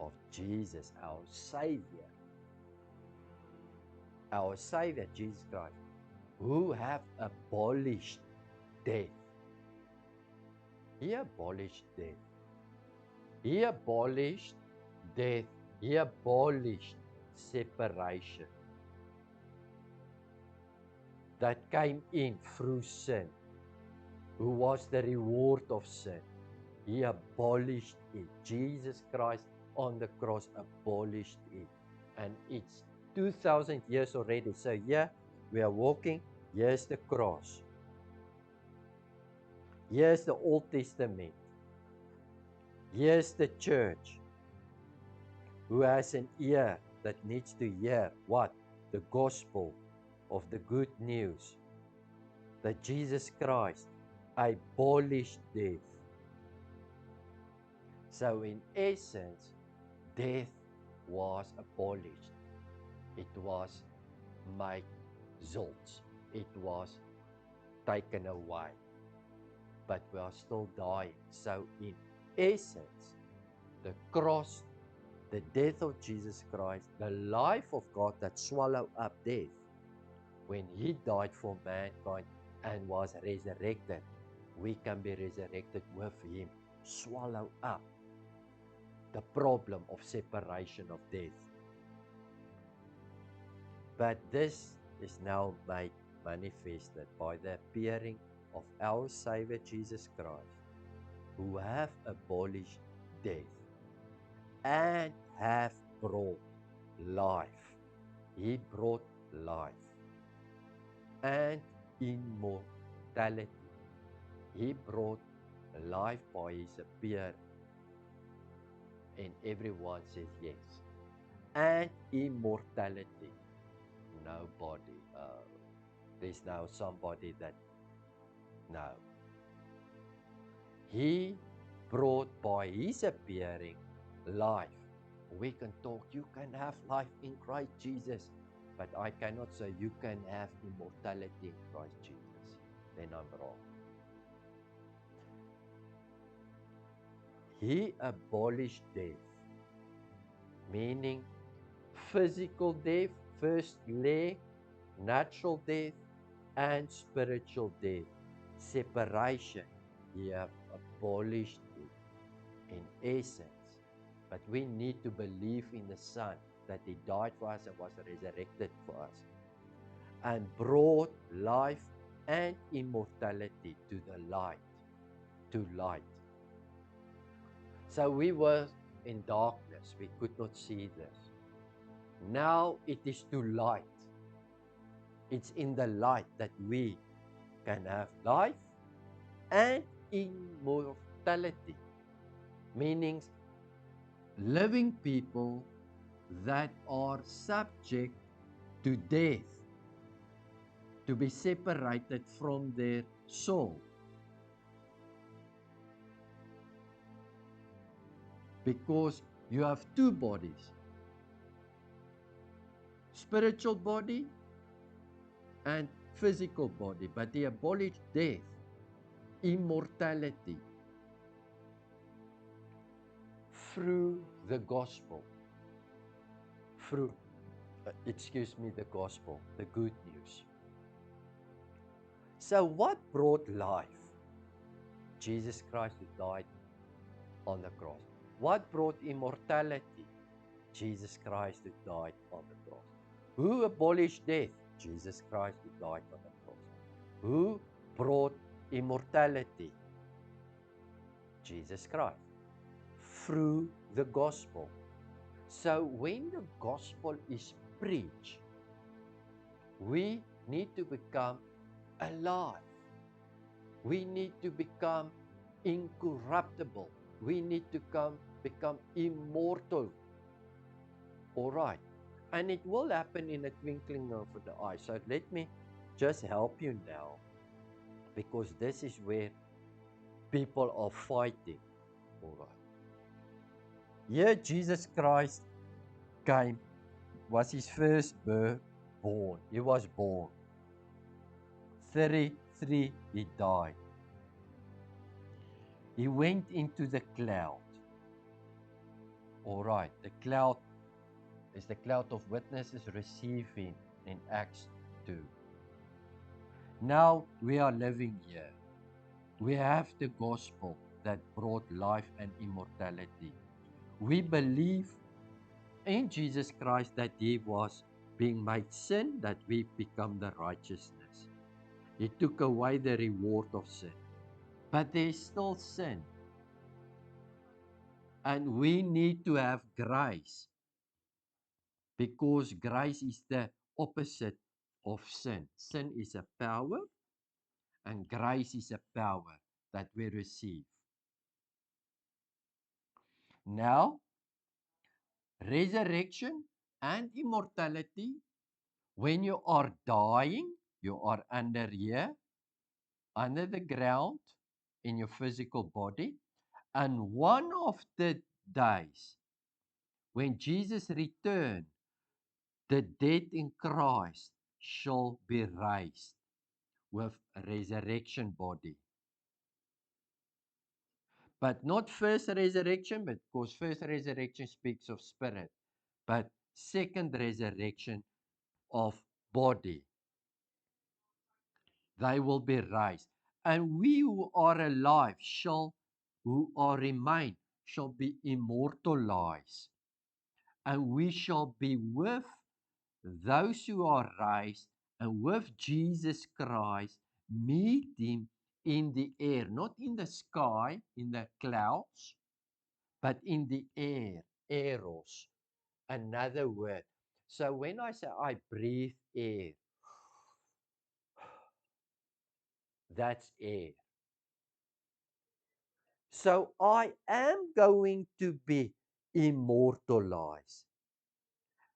of Jesus, our Savior. Our Savior, Jesus Christ, who have abolished death. He abolished death. He abolished death. He abolished separation that came in through sin, who was the reward of sin. He abolished it. Jesus Christ on the cross abolished it. And it's 2,000 years already. So here we are walking. Here's the cross. Here's the Old Testament. Here's the church who has an ear that needs to hear what? The gospel of the good news that Jesus Christ abolished death. So in essence, death was abolished. It was made zilch. It was taken away. But we are still dying. So in essence, the cross, the death of Jesus Christ, the life of God that swallowed up death, when He died for mankind and was resurrected, we can be resurrected with Him, swallow up the problem of separation of death. But this is now made manifested by the appearing of our Savior Jesus Christ, who have abolished death and have brought life. He brought life and immortality. He brought life by His appearing. And everyone says yes. And immortality. Nobody. There's now somebody that, no. He brought by his appearing life. We can talk, you can have life in Christ Jesus, but I cannot say you can have immortality in Christ Jesus. Then I'm wrong. He abolished death, meaning physical death, first leg, natural death, and spiritual death. Separation. He have abolished it in essence. But we need to believe in the Son, that He died for us and was resurrected for us, and brought life and immortality to the light, to light. So we were in darkness, we could not see this. Now it is to light. It's in the light that we can have life and immortality, meaning living people that are subject to death, to be separated from their soul. Because you have two bodies, spiritual body and physical body, but He abolished death, immortality, through the gospel, through, the gospel, the good news. So what brought life? Jesus Christ who died on the cross. What brought immortality? Jesus Christ who died on the cross. Who abolished death? Jesus Christ who died on the cross. Who brought immortality? Jesus Christ. Through the gospel. So when the gospel is preached, we need to become alive. We need to become incorruptible. We need to become immortal. All right. And it will happen in a twinkling of the eye. So let me just help you now, because this is where people are fighting. All right. Here Jesus Christ came, was his first born. He was born. 33, he died. He went into the cloud. All right, the cloud is the cloud of witnesses receiving in Acts 2. Now we are living here. We have the gospel that brought life and immortality. We believe in Jesus Christ that He was being made sin, that we become the righteousness. He took away the reward of sin. But there is still sin. And we need to have grace, because grace is the opposite of sin. Sin is a power, and grace is a power that we receive. Now, resurrection and immortality, when you are dying, you are under here, under the ground, in your physical body, and one of the days, when Jesus returned, the dead in Christ shall be raised with a resurrection body. But not first resurrection, because first resurrection speaks of spirit, but second resurrection of body. They will be raised. And we who are alive who are remain, shall be immortalized. And we shall be with those who are raised, and with Jesus Christ, meet Him in the air, not in the sky, in the clouds, but in the air, eros, another word. So when I say I breathe air, that's air. So I am going to be immortalized.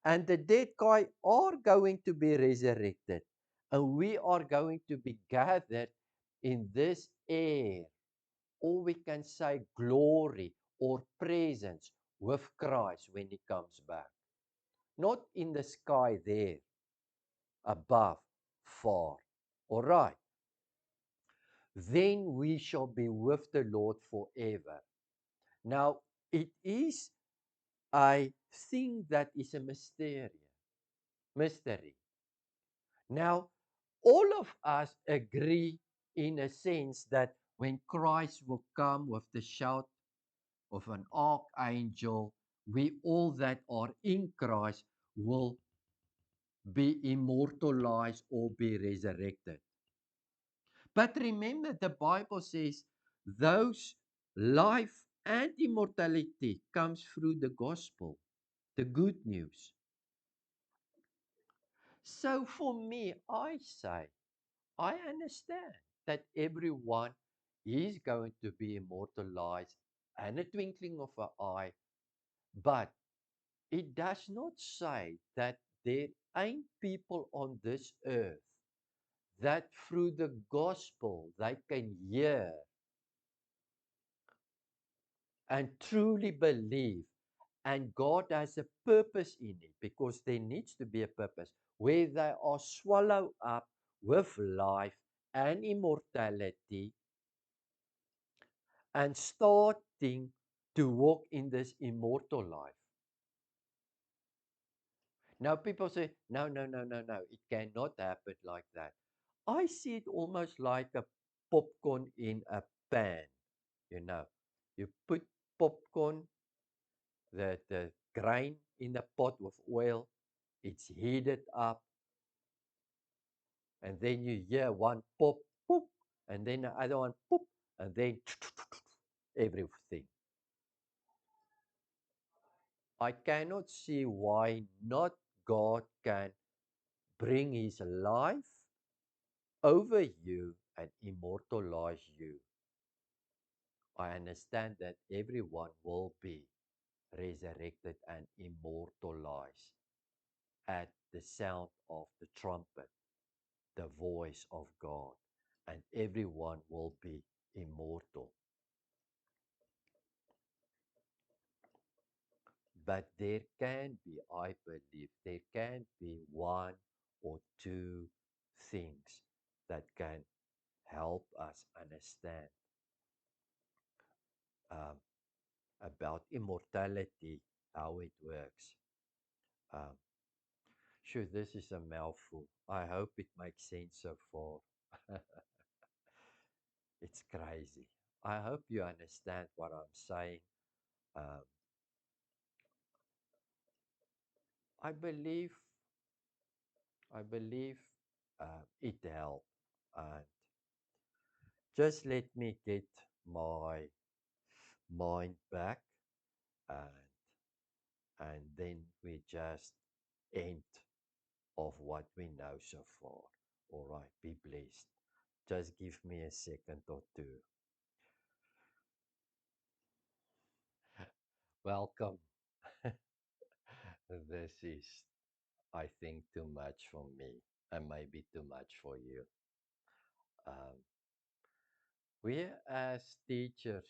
And the dead guy are going to be resurrected. And we are going to be gathered in this air, or we can say glory or presence with Christ when he comes back. Not in the sky there, above, far. All right. Then we shall be with the Lord forever. Now, it is a thing that is a mystery. Now, all of us agree in a sense that when Christ will come with the shout of an archangel, we all that are in Christ will be immortalized or be resurrected. But remember, the Bible says those life and immortality comes through the gospel, the good news. So for me, I say, I understand that everyone is going to be immortalized in a twinkling of an eye, but it does not say that there ain't people on this earth that through the gospel they can hear and truly believe. And God has a purpose in it because there needs to be a purpose where they are swallowed up with life and immortality and starting to walk in this immortal life. Now, people say, no, no, no, no, no, it cannot happen like that. I see it almost like a popcorn in a pan. You know, you put popcorn, the grain in a pot with oil, it's heated up, and then you hear one pop, poop, and then the other one, poop, and then everything. I cannot see why not God can bring his life over you and immortalize you. I understand that everyone will be resurrected and immortalized at the sound of the trumpet, the voice of God, and everyone will be immortal. But there can be, I believe, there can be one or two things that can help us understand um, about immortality, how it works. Um, sure, this is a mouthful. I hope it makes sense so far. It's crazy. I hope you understand what I'm saying. Um, I believe, I believe it helped. And just let me get my mind back, and then we just end of what we know so far. All right, be blessed. Just give me a second or two. Welcome. This is, I think, too much for me and maybe too much for you. Um, we as teachers,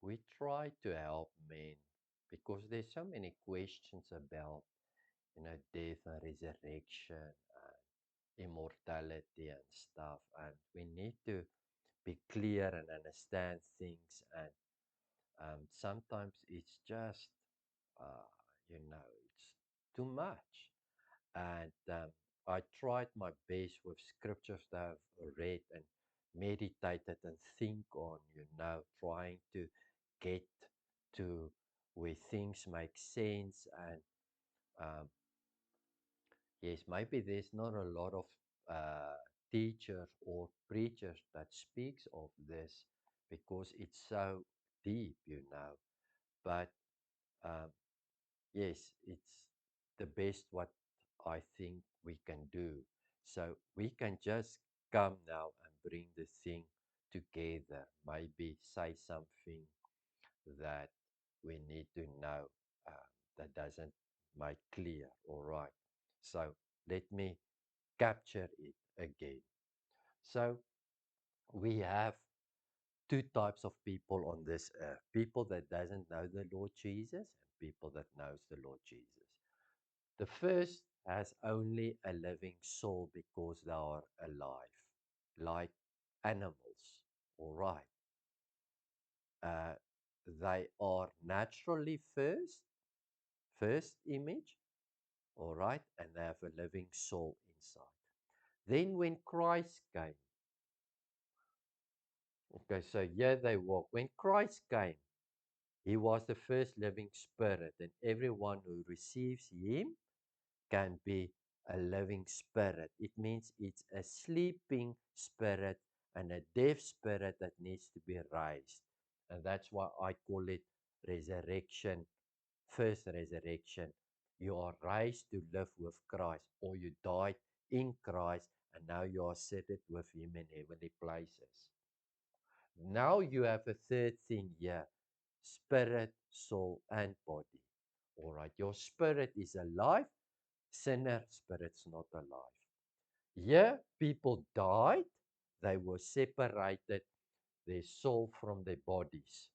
we try to help men because there's so many questions about, death and resurrection, immortality and stuff, and we need to be clear and understand things. And sometimes it's just, uh, it's too much. And I tried my best with scriptures that I've read and meditated and think on, trying to get to where things make sense. And um, yes, maybe there's not a lot of teachers or preachers that speaks of this because it's so deep. But um, yes, it's the best what I think we can do. So we can just come now and bring the thing together. Maybe say something that we need to know, that doesn't make clear. All right. So let me capture it again. So we have two types of people on this earth: people that doesn't know the Lord Jesus and people that knows the Lord Jesus. The first has only a living soul because they are alive, like animals. All right. Uh, they are naturally first image, all right, and they have a living soul inside. Then when Christ came, okay, so here they walk. When Christ came, he was the first living spirit, and everyone who receives him can be a living spirit. It means it's a sleeping spirit and a deaf spirit that needs to be raised. And that's why I call it resurrection, first resurrection. You are raised to live with Christ, or you died in Christ, and now you are seated with him in heavenly places. Now you have a third thing here: spirit, soul, and body. All right, your spirit is alive, sinner spirit's not alive. Here, people died, they were separated, their soul from their bodies.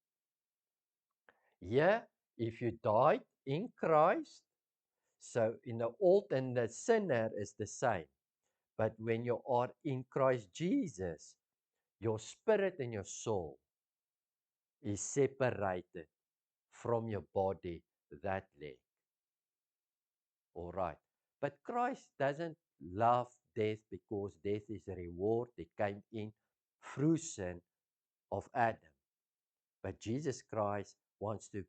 Here, if you died in Christ, so in the old and the sinner is the same. But when you are in Christ Jesus, your spirit and your soul is separated from your body, that leg. All right. But Christ doesn't love death because death is a reward. It came in through sin of Adam. But Jesus Christ wants to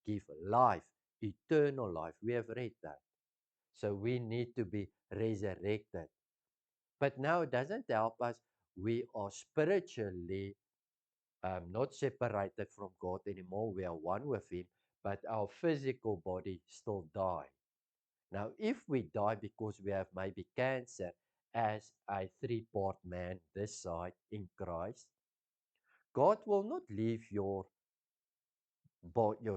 give life, eternal life. We have read that. So we need to be resurrected. But now it doesn't help us. We are spiritually not separated from God anymore. We are one with Him, but our physical body still die. Now, if we die because we have maybe cancer as a three-part man this side in Christ, God will not leave your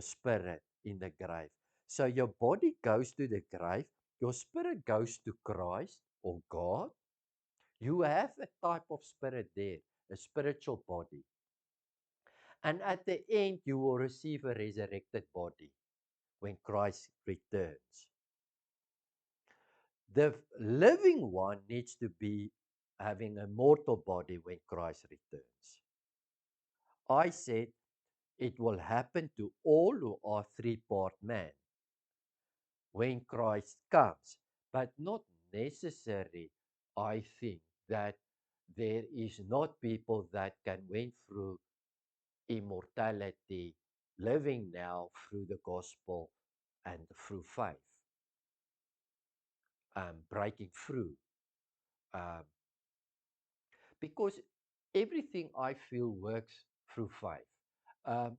spirit in the grave. So your body goes to the grave, your spirit goes to Christ or God. You have a type of spirit there, a spiritual body. And at the end, you will receive a resurrected body when Christ returns. The living one needs to be having a mortal body when Christ returns. I said it will happen to all who are three-part man when Christ comes, but not necessary. I think that there is not people that can went through immortality, living now through the gospel and through faith, breaking through. Um, because everything I feel works through faith. Um,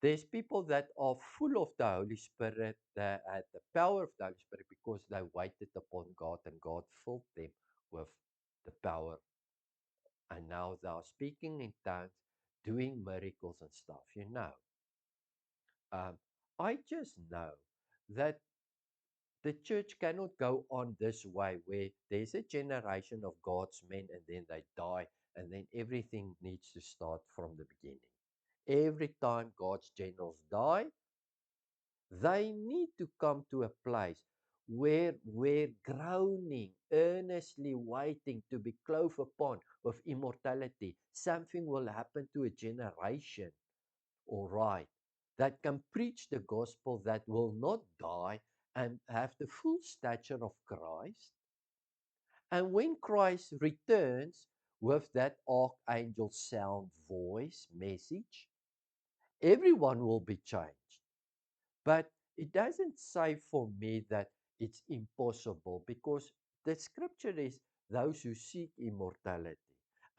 there's people that are full of the Holy Spirit, that had the power of the Holy Spirit because they waited upon God and God filled them with the power. And now they are speaking in tongues, doing miracles and stuff, you know. Um, I just know that the church cannot go on this way where there's a generation of God's men and then they die and then everything needs to start from the beginning. Every time God's generals die, they need to come to a place where we're groaning, earnestly waiting to be clothed upon with immortality. Something will happen to a generation, all right, that can preach the gospel, that will not die and have the full stature of Christ. And when Christ returns with that archangel sound voice message, everyone will be changed. But it doesn't say for me that it's impossible because the scripture is those who seek immortality.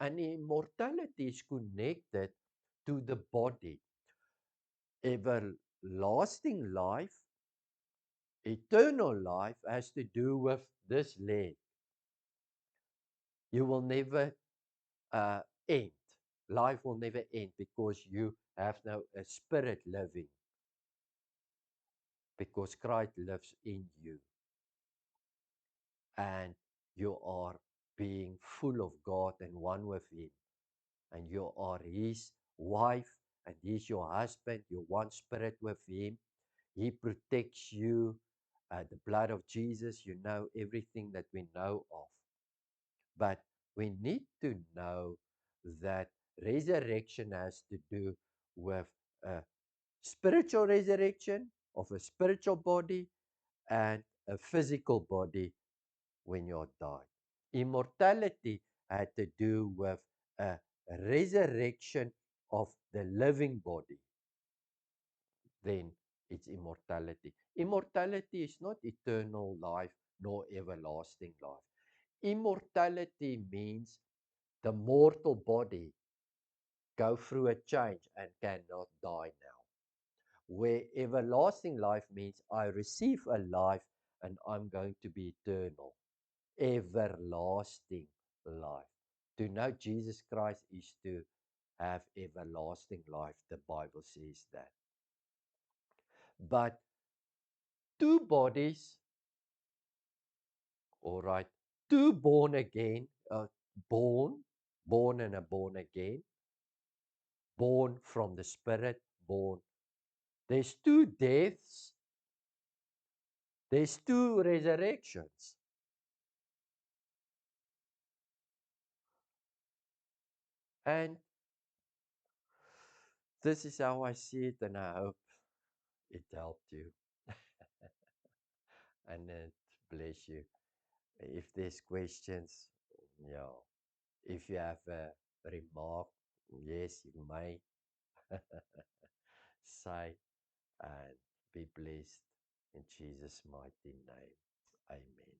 And immortality is connected to the body. Everlasting life, eternal life has to do with this leg. You will never end. Life will never end because you have now a spirit living, because Christ lives in you. And you are being full of God and one with Him, and you are His wife, and He's your husband, you're one spirit with Him. He protects you. The blood of Jesus, you know everything that we know of. But we need to know that resurrection has to do with a spiritual resurrection of a spiritual body and a physical body when you're died. Immortality had to do with a resurrection of the living body. Then it's immortality. Immortality is not eternal life nor everlasting life. Immortality means the mortal body go through a change and cannot die now. Where everlasting life means I receive a life and I'm going to be eternal. Everlasting life. To know Jesus Christ is to have everlasting life. The Bible says that. But two bodies, all right, two born again, born and a born again, born from the Spirit, born. There's two deaths, there's two resurrections. And this is how I see it, and I hope it helped you and it bless you. If there's questions, yeah. If you have a remark, yes, you may say, and be blessed in Jesus' mighty name. Amen.